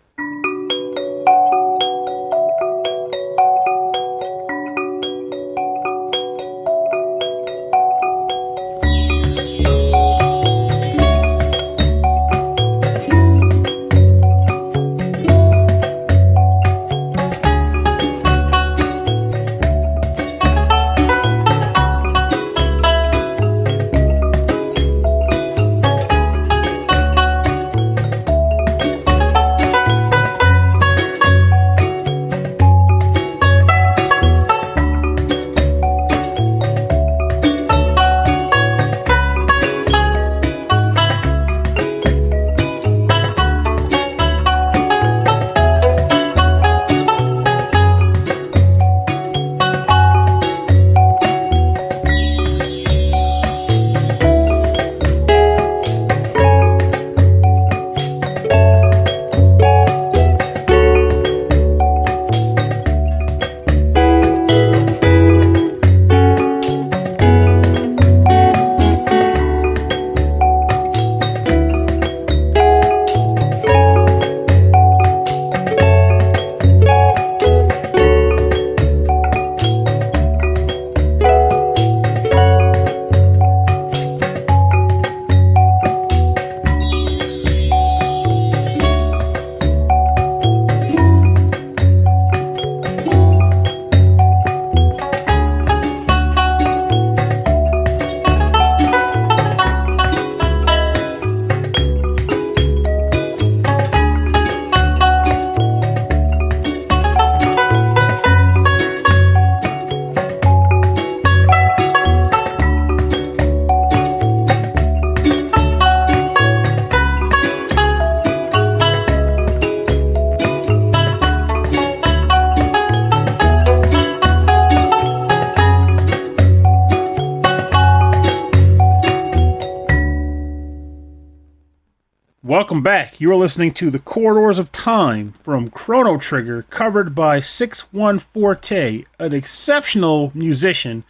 Welcome back. You are listening to The Corridors of Time from Chrono Trigger, covered by 61 Forte, an exceptional musician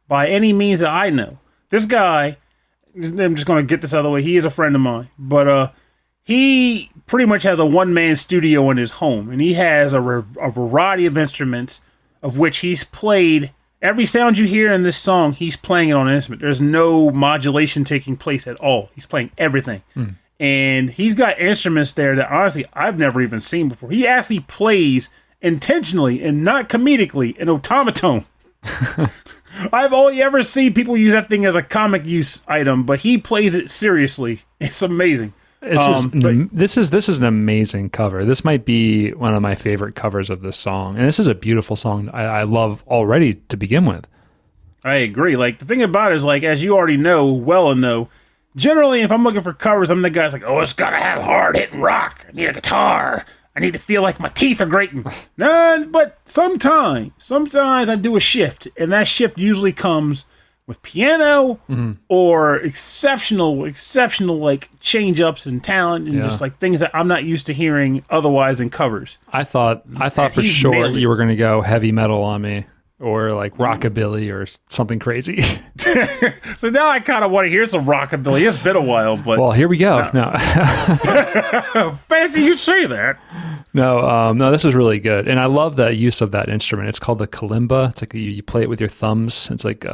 by any means that I know. This guy, I'm just going to get this out of the way, he is a friend of mine, but he pretty much has a one-man studio in his home, and he has a variety of instruments, of which he's played Every sound you hear in this song, he's playing it on an instrument. There's no modulation taking place at all. He's playing everything. And he's got instruments there that honestly I've never even seen before. He actually plays intentionally and not comedically an automaton. I've only ever seen people use that thing as a comic use item, but he plays it seriously. It's amazing. This is an amazing cover. This might be one of my favorite covers of this song, and this is a beautiful song. I love already to begin with. I agree. Like the thing about it is, like as you already know, generally if I'm looking for covers, I'm the guy's like, oh, it's gotta have hard hitting rock. I need a guitar. I need to feel like my teeth are grating. No, but sometimes I do a shift, and that shift usually comes with piano or exceptional like change ups and talent and just like things that I'm not used to hearing otherwise in covers. I thought for sure you were going to go heavy metal on me or like rockabilly or something crazy. So now I kind of want to hear some rockabilly. It's been a while, but well, here we go. No. Fancy you say that. No, this is really good, and I love the use of that instrument. It's called the kalimba. It's like you play it with your thumbs. It's like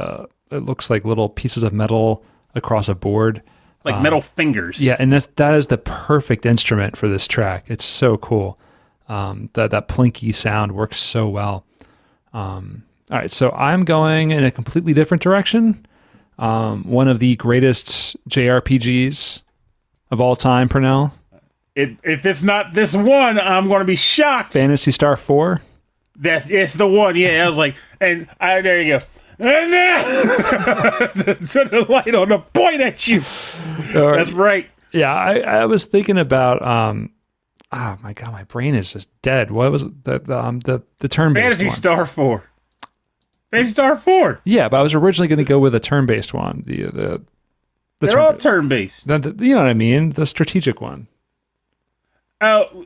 it looks like little pieces of metal across a board, like metal fingers. Yeah, and that is the perfect instrument for this track. It's so cool. That plinky sound works so well. All right, so I'm going in a completely different direction. One of the greatest JRPGs of all time, Pernell. If it's not this one, I'm going to be shocked. Phantasy Star 4? It's the one, yeah. I was like, there you go. And turn the light on to point at you. That's right. Yeah, I was thinking about, oh my God, my brain is just dead. What was it? The turn-based Phantasy one. Star 4. Phantasy Star 4. Yeah, but I was originally going to go with a turn-based one. They're all turn-based. You know what I mean? The strategic one. Oh,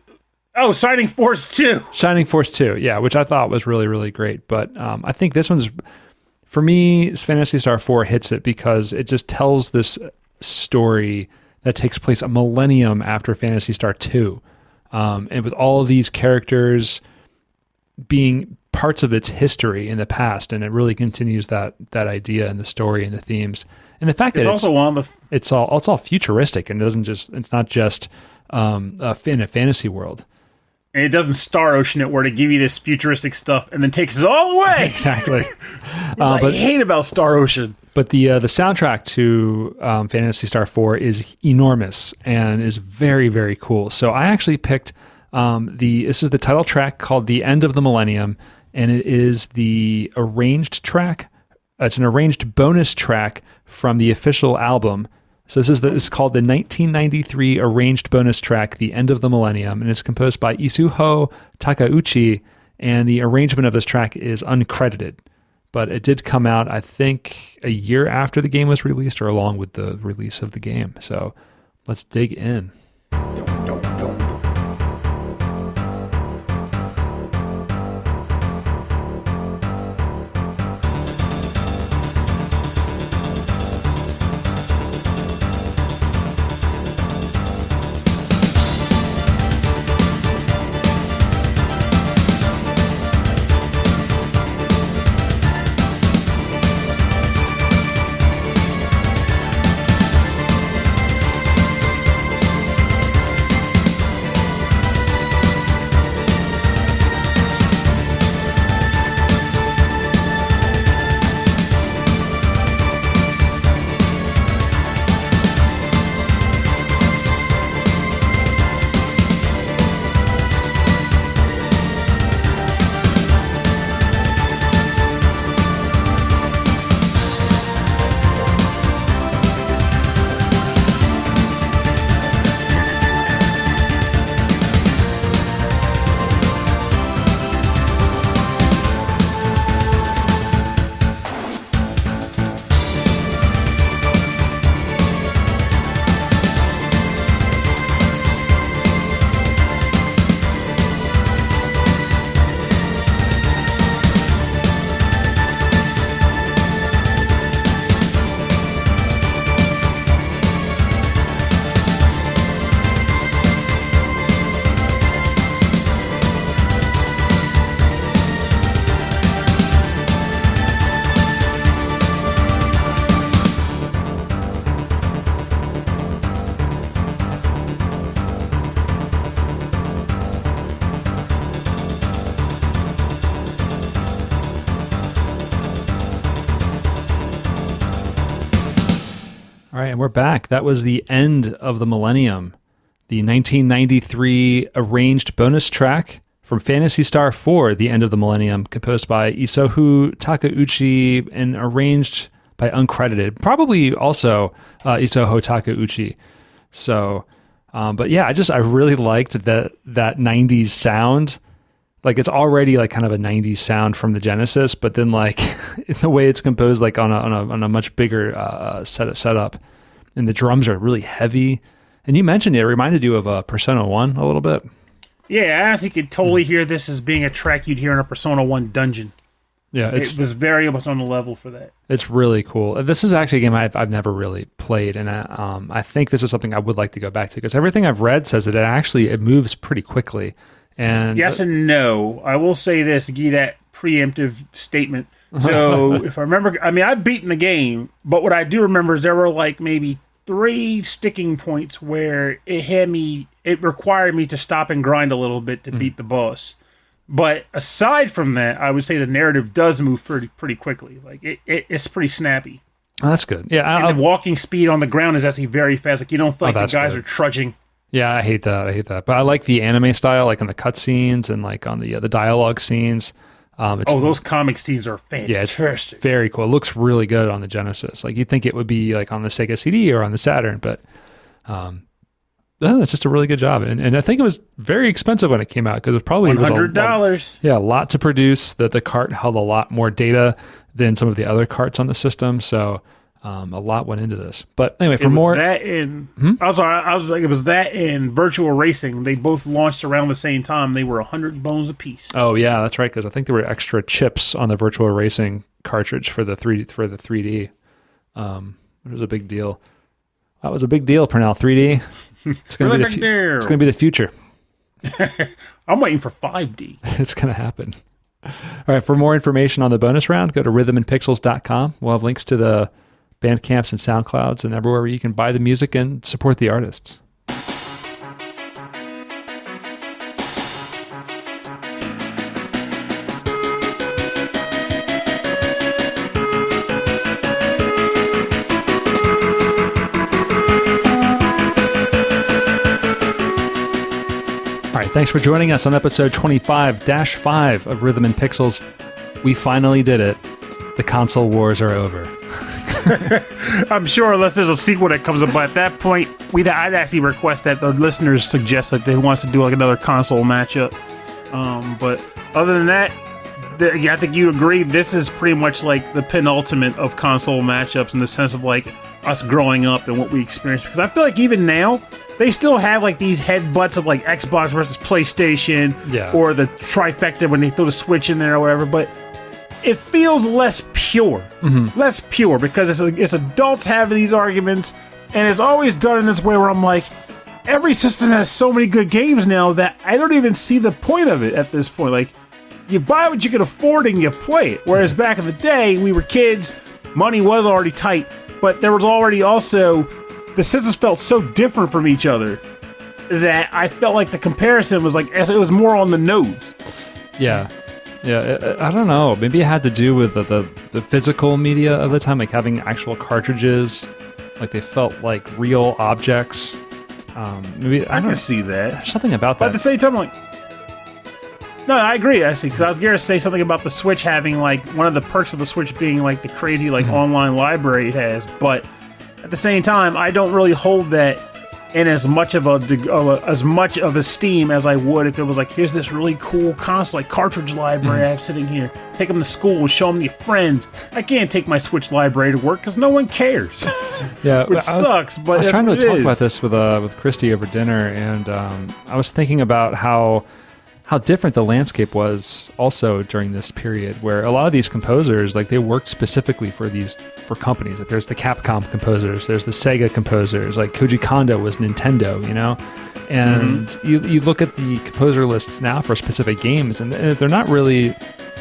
Shining Force 2. Shining Force 2, yeah, which I thought was really, really great. But I think this one's, for me, Phantasy Star 4 hits it because it just tells this story that takes place a millennium after Phantasy Star 2. And with all of these characters being parts of its history in the past, and it really continues that idea and the story and the themes. And the fact that it's all futuristic and it's not just in a fantasy world. And it doesn't Star Ocean it where to give you this futuristic stuff and then takes it all away. Exactly. But I hate about Star Ocean. But the soundtrack to Phantasy Star 4 is enormous and is very, very cool. So I actually picked this is the title track called The End of the Millennium, and it is the arranged track. It's an arranged bonus track from the official album. So this is called the 1993 arranged bonus track, The End of the Millennium, and it's composed by Izuho Takeuchi, and the arrangement of this track is uncredited. But it did come out, I think, a year after the game was released or along with the release of the game. So let's dig in. right, and we're back. That was the end of the millennium. The 1993 arranged bonus track from Phantasy Star 4, The End of the Millennium, composed by Izuho Takeuchi and arranged by uncredited. Probably also Izuho Takeuchi. So, but yeah, I really liked that 90s sound. Like it's already like kind of a 90s sound from the Genesis, but then like the way it's composed, like on a much bigger setup, and the drums are really heavy. And you mentioned it reminded you of Persona 1 a little bit. Yeah, I actually could totally hear this as being a track you'd hear in a Persona 1 dungeon. Yeah, it was very much on the level for that. It's really cool. This is actually a game I've never really played, and I think this is something I would like to go back to because everything I've read says that it moves pretty quickly. And yes and no. I will say this to give you that preemptive statement. So if I remember, I mean, I've beaten the game, but what I do remember is there were like maybe 3 sticking points where it required me to stop and grind a little bit to beat the boss. But aside from that, I would say the narrative does move pretty quickly. Like it's pretty snappy. Oh, that's good. Yeah, and the walking speed on the ground is actually very fast. Like you don't feel like the guys are trudging. Yeah, I hate that. But I like the anime style, like in the cutscenes and like on the dialogue scenes. Those comic scenes are fantastic. Yeah, it's very cool. It looks really good on the Genesis. Like you'd think it would be like on the Sega CD or on the Saturn, but it's just a really good job. And I think it was very expensive when it came out because it probably $100. Yeah, a lot to produce. The Kart held a lot more data than some of the other carts on the system, so a lot went into this. But anyway, it was that and Virtual Racing. They both launched around the same time. They were 100 bones a piece. Oh yeah, that's right. Because I think there were extra chips on the Virtual Racing cartridge for the 3D. It was a big deal. That was a big deal, Pernell. 3D. It's going to be the future. I'm waiting for 5D. It's going to happen. All right. For more information on the bonus round, go to rhythmandpixels.com. We'll have links to the Bandcamps and SoundClouds and everywhere where you can buy the music and support the artists. All right, thanks for joining us on episode 25-5 of Rhythm and Pixels. We finally did it. The console wars are over. I'm sure unless there's a sequel that comes up, but at that point, I'd actually request that the listeners suggest that they wants to do like another console matchup. But other than that, I think you agree. This is pretty much like the penultimate of console matchups in the sense of like us growing up and what we experienced. Because I feel like even now, they still have like these headbutts of like Xbox versus PlayStation, or the trifecta when they throw the Switch in there or whatever. But it feels less pure. Less pure because it's adults having these arguments, and it's always done in this way where I'm like, every system has so many good games now that I don't even see the point of it at this point. Like, you buy what you can afford and you play it. Whereas back in the day, we were kids, money was already tight, but there was already also, the systems felt so different from each other that I felt like the comparison was like, it was more on the nose. Yeah, I don't know. Maybe it had to do with the physical media of the time, like having actual cartridges, like they felt like real objects. Maybe I can see that. There's something about that. But at the same time, like, no, I agree actually, because I was going to say something about the Switch having like one of the perks of the Switch being like the crazy like online library it has. But at the same time, I don't really hold that in as much of esteem as I would if it was like, here's this really cool console, like cartridge library I have sitting here. Take them to school, show them to your friends. I can't take my Switch library to work because no one cares. Yeah, which sucks. But I was trying to talk about this with Christy over dinner, and I was thinking about how different the landscape was also during this period, where a lot of these composers, like they worked specifically for companies. Like there's the Capcom composers, there's the Sega composers, like Koji Kondo was Nintendo, you know? And you look at the composer lists now for specific games, and they're not really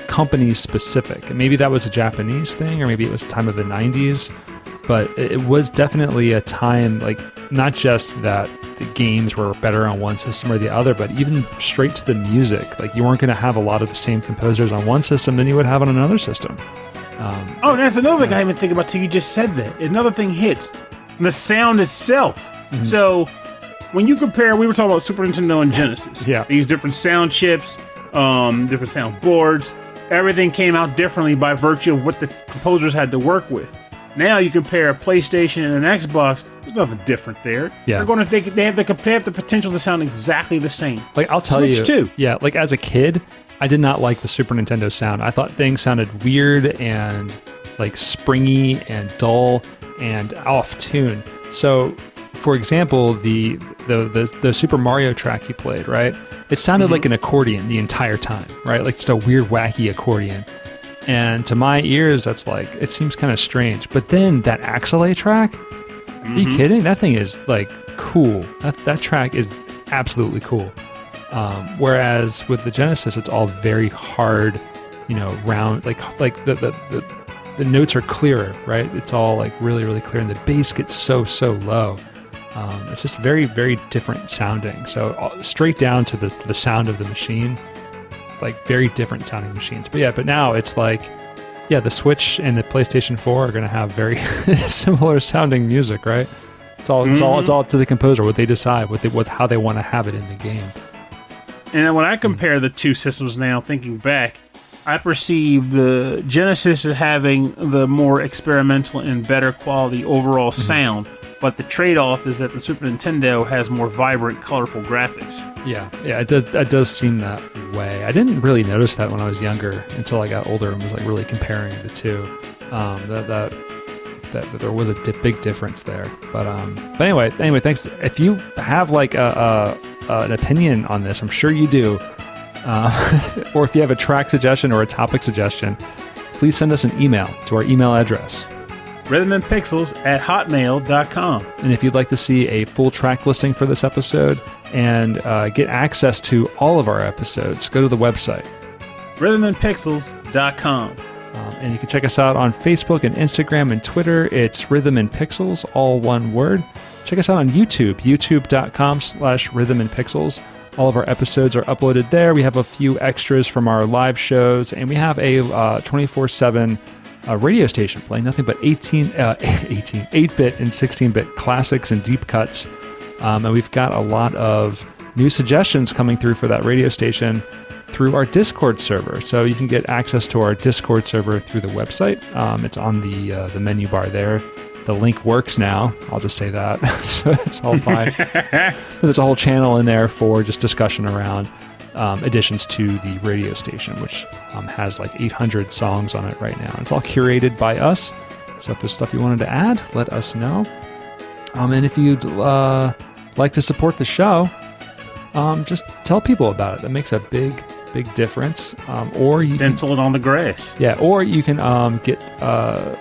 company specific. And maybe that was a Japanese thing, or maybe it was the time of the 90s, but it was definitely a time, like not just that the games were better on one system or the other, but even straight to the music. Like you weren't going to have a lot of the same composers on one system than you would have on another system. That's another thing I didn't even think about till you just said that. Another thing hits. the sound itself. Mm-hmm. So when you compare, we were talking about Super Nintendo and Genesis. Yeah. They use different sound chips, different sound boards. Everything came out differently by virtue of what the composers had to work with. Now you compare a PlayStation and an Xbox, there's nothing different there. Yeah. They have the potential to sound exactly the same. Like, I'll tell Switch you. too. Yeah, like as a kid, I did not like the Super Nintendo sound. I thought things sounded weird and like springy and dull and off tune. So, for example, the Super Mario track you played, right? It sounded like an accordion the entire time, right? Like just a weird, wacky accordion. And to my ears, that's like, it seems kind of strange. But then that Axelay track, are you kidding? That thing is like cool. That track is absolutely cool. Whereas with the Genesis, it's all very hard, round, like the notes are clearer, right? It's all like really, really clear, and the bass gets so low. It's just very, very different sounding. So straight down to the sound of the machine, like very different sounding machines. But now it's like, the Switch and the PlayStation 4 are going to have very similar sounding music, right? It's all up to the composer, what they decide, how they want to have it in the game. And when I compare the two systems now, thinking back, I perceive the Genesis as having the more experimental and better quality overall sound, but the trade-off is that the Super Nintendo has more vibrant, colorful graphics. Yeah, it does seem that way. I didn't really notice that when I was younger until I got older and was like really comparing the two. That there was a big difference there. But anyway, thanks. If you have like an opinion on this, I'm sure you do, or if you have a track suggestion or a topic suggestion, please send us an email to our email address, rhythmandpixels@hotmail.com. And if you'd like to see a full track listing for this episode and get access to all of our episodes, go to the website, rhythmandpixels.com. And you can check us out on Facebook and Instagram and Twitter. It's Rhythm and Pixels, all one word. Check us out on YouTube, youtube.com/rhythmandpixels. All of our episodes are uploaded there. We have a few extras from our live shows, and we have a 24/7 radio station playing nothing but 8-bit and 16-bit classics and deep cuts. And we've got a lot of new suggestions coming through for that radio station through our Discord server. So you can get access to our Discord server through the website. It's on the menu bar there. The link works now. I'll just say that. So it's all fine. There's a whole channel in there for just discussion around additions to the radio station, which has like 800 songs on it right now. It's all curated by us. So if there's stuff you wanted to add, let us know. And if you'd like to support the show, just tell people about it. That makes a big difference. Or you can stencil it on the grass. Yeah, or you can get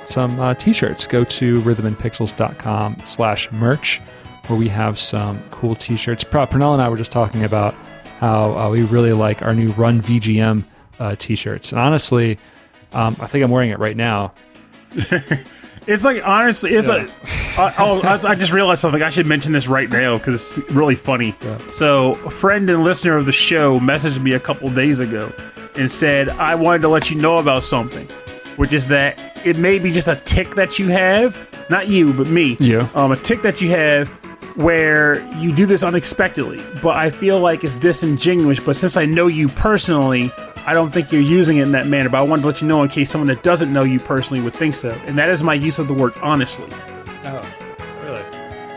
some t-shirts. Go to rhythmandpixels.com/merch, where we have some cool t-shirts. Pernell and I were just talking about how we really like our new Run VGM t-shirts. And honestly, I think I'm wearing it right now. It's like, honestly, it's like, I just realized something. I should mention this right now because it's really funny. Yeah. So a friend and listener of the show messaged me a couple days ago and said, I wanted to let you know about something, which is that it may be just a tick that you have, not you, but me. Yeah. A tick that you have where you do this unexpectedly, but I feel like it's disingenuous. But since I know you personally, I don't think you're using it in that manner, but I wanted to let you know in case someone that doesn't know you personally would think so. And that is my use of the word honestly. Oh, really?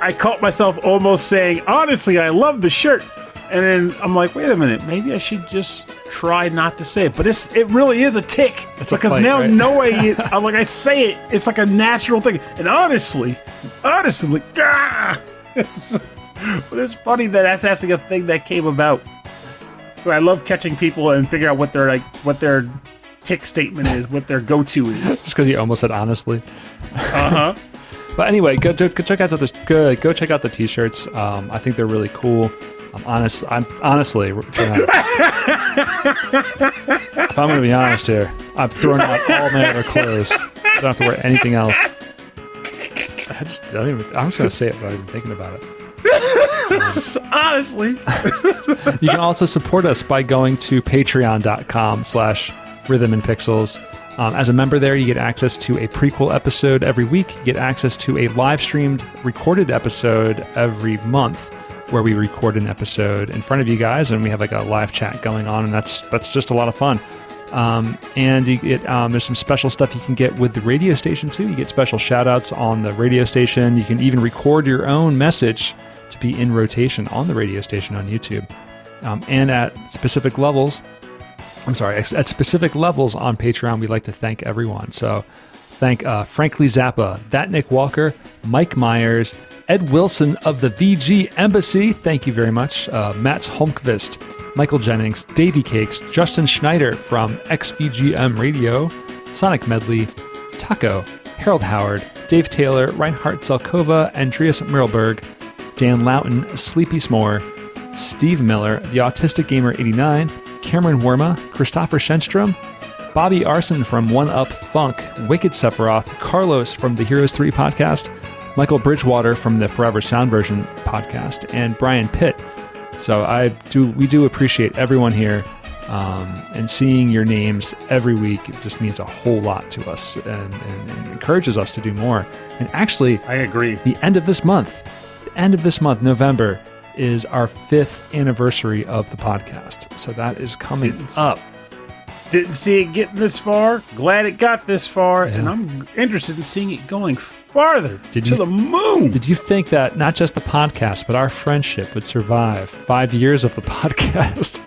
I caught myself almost saying, honestly, I love the shirt. And then I'm like, wait a minute, maybe I should just try not to say it. But it really is a tick. It's because a fight, now right? knowing it, I'm like, I say it, it's like a natural thing. And honestly, like, ah! But it's funny that that's actually a thing that came about. I love catching people and figure out what their tick statement is, what their go-to is. Just because you almost said honestly. Uh-huh. But anyway, go check out go check out the t-shirts. I think they're really cool. I'm honestly, if I'm going to be honest here, I'm throwing out all my other clothes. I don't have to wear anything else. I'm just going to say it without even thinking about it. Honestly. You can also support us by going to patreon.com/rhythmandpixels. As a member there, you get access to a prequel episode every week. You get access to a live-streamed recorded episode every month where we record an episode in front of you guys, and we have like a live chat going on, and that's just a lot of fun. And you get there's some special stuff you can get with the radio station too. You get special shout-outs on the radio station. You can even record your own message to be in rotation on the radio station on YouTube. And at specific levels on Patreon, we'd like to thank everyone. So thank Frankly Zappa, That Nick Walker, Mike Myers, Ed Wilson of the VG Embassy, thank you very much, Mats Holmqvist, Michael Jennings, Davey Cakes, Justin Schneider from XVGM Radio, Sonic Medley, Taco, Harold Howard, Dave Taylor, Reinhard Zelkova, Andreas Mirlberg, Dan Loughton, Sleepy S'more, Steve Miller, The Autistic Gamer 89, Cameron Worma, Christopher Shenstrom, Bobby Arson from One Up Funk, Wicked Sephiroth, Carlos from the Heroes 3 podcast, Michael Bridgewater from the Forever Sound Version podcast, and Brian Pitt. So we do appreciate everyone here, and seeing your names every week, it just means a whole lot to us and encourages us to do more. And actually, I agree. The end of this month, November, is our 5th anniversary of the podcast. So that is coming up. Didn't see it getting this far. Glad it got this far, and I'm interested in seeing it going farther to the moon. Did you think that not just the podcast, but our friendship would survive 5 years of the podcast?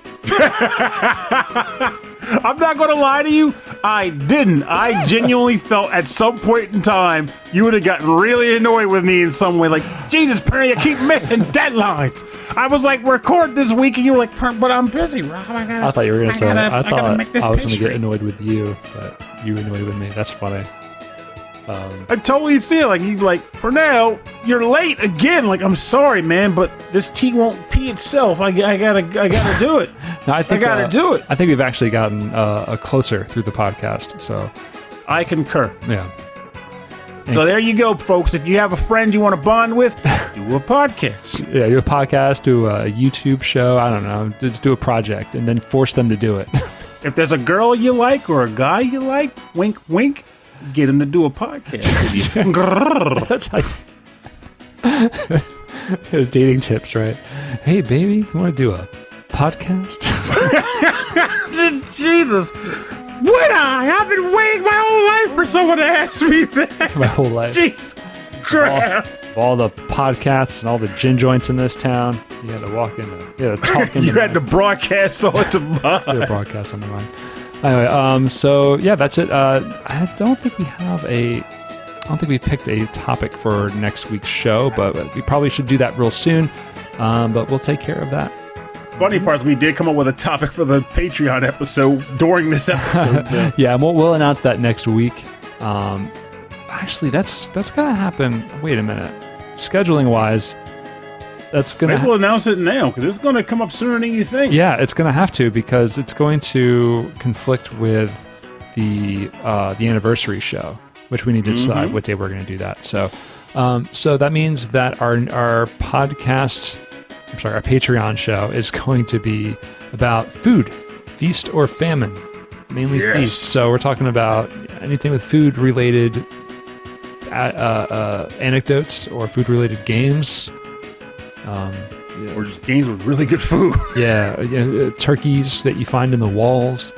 I'm not going to lie to you. I didn't. I genuinely felt at some point in time you would have gotten really annoyed with me in some way. Like, Jesus, Perry, I keep missing deadlines. I was like, record this week, and you were like, but I'm busy, Rob. I thought you were going to say, I thought I was going to get annoyed with you, but you were annoyed with me. That's funny. I totally see it. Like, you like, Pernell, you're late again. Like, I'm sorry, man, but this tea won't pee itself. I gotta do it. No, I gotta do it. I think we've actually gotten closer through the podcast. So I concur. Yeah. So there you go, folks. If you have a friend you want to bond with, do a podcast. Yeah, do a podcast, do a YouTube show. I don't know. Just do a project and then force them to do it. If there's a girl you like or a guy you like, wink, wink. Get him to do a podcast with you. That's how dating tips, right? Hey, baby, you want to do a podcast? Jesus. Would I? I've been waiting my whole life for someone to ask me that. My whole life. Jesus crap. All the podcasts and all the gin joints in this town, you had to walk in there. You had to talk in You had to broadcast all to mine. You had to broadcast on the line. Anyway, so yeah, that's it. I don't think we picked a topic for next week's show, but we probably should do that real soon. But we'll take care of that. Funny part is we did come up with a topic for the Patreon episode during this episode. Yeah, and we'll announce that next week. Actually, that's gonna happen. Wait a minute, scheduling wise. Maybe we'll announce it now because it's going to come up sooner than you think. Yeah, it's going to have to because it's going to conflict with the anniversary show, which we need to decide what day we're going to do that. So, so that means that our Patreon show is going to be about food, feast or famine, mainly feast. So we're talking about anything with food related anecdotes or food related games. Or just games with really good food. Turkeys that you find in the walls,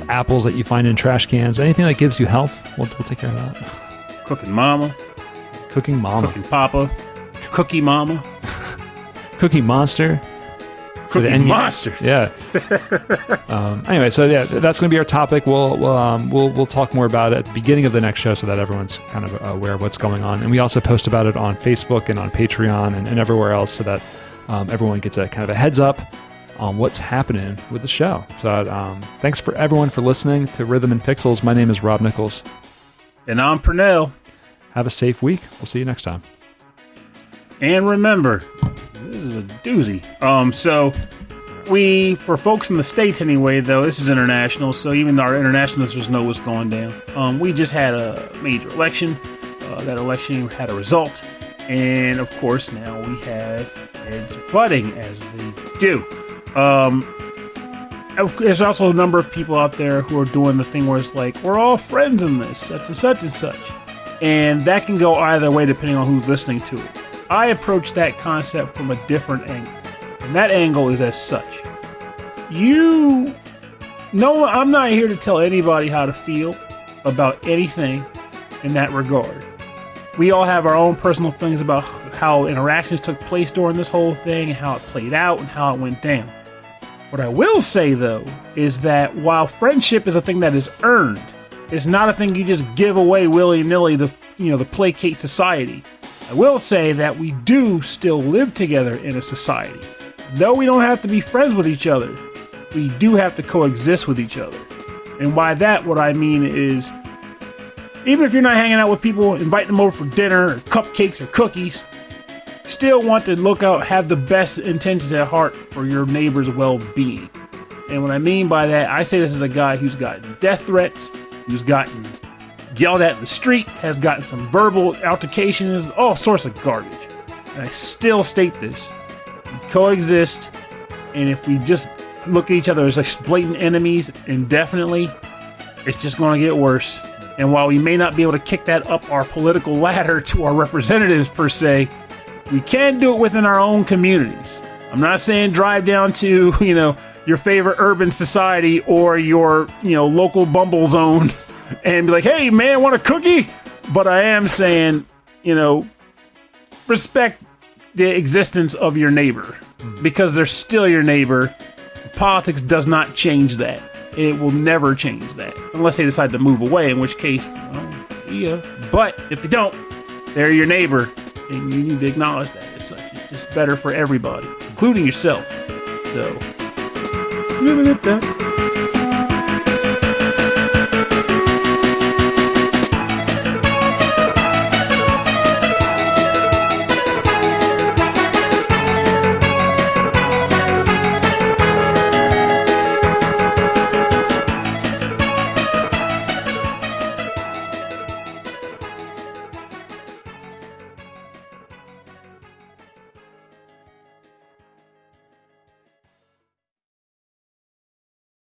apples that you find in trash cans, anything that gives you health, we'll take care of that. Cooking mama. Cooking papa. Cookie mama. Cookie monster. Cookie monster. Yeah. Anyway, so yeah, that's going to be our topic. We'll talk more about it at the beginning of the next show so that everyone's kind of aware of what's going on. And we also post about it on Facebook and on Patreon and everywhere else so that everyone gets a kind of a heads up on what's happening with the show. So thanks for everyone for listening to Rhythm and Pixels. My name is Rob Nichols. And I'm Pernell. Have a safe week. We'll see you next time. And remember, this is a doozy. So for folks in the States anyway, though, this is international, so even our international listeners know what's going down. We just had a major election. That election had a result. And, of course, now we have heads butting, as they do. there's also a number of people out there who are doing the thing where it's like, we're all friends in this, such and such and such. And that can go either way depending on who's listening to it. I approach that concept from a different angle. And that angle is as such. I'm not here to tell anybody how to feel about anything in that regard. We all have our own personal things about how interactions took place during this whole thing, and how it played out, and how it went down. What I will say, though, is that while friendship is a thing that is earned, it's not a thing you just give away willy-nilly to placate society. I will say that we do still live together in a society. Though we don't have to be friends with each other, we do have to coexist with each other. And by that, what I mean is, even if you're not hanging out with people, inviting them over for dinner, or cupcakes, or cookies, still want to have the best intentions at heart for your neighbor's well-being. And what I mean by that, I say this as a guy who's gotten death threats, who's gotten yelled at in the street, has gotten some verbal altercations, all sorts of garbage. And I still state this. We coexist, and if we just look at each other as like blatant enemies indefinitely, it's just going to get worse. And while we may not be able to kick that up our political ladder to our representatives per se, we can do it within our own communities. I'm not saying drive down to, your favorite urban society or your, local Bumble zone and be like, hey man, want a cookie? But I am saying, respect the existence of your neighbor, because they're still your neighbor. Politics does not change that. It will never change that. Unless they decide to move away, in which case, see ya. But if they don't, they're your neighbor, and you need to acknowledge that as such. It's just better for everybody, including yourself. So, leave it at that.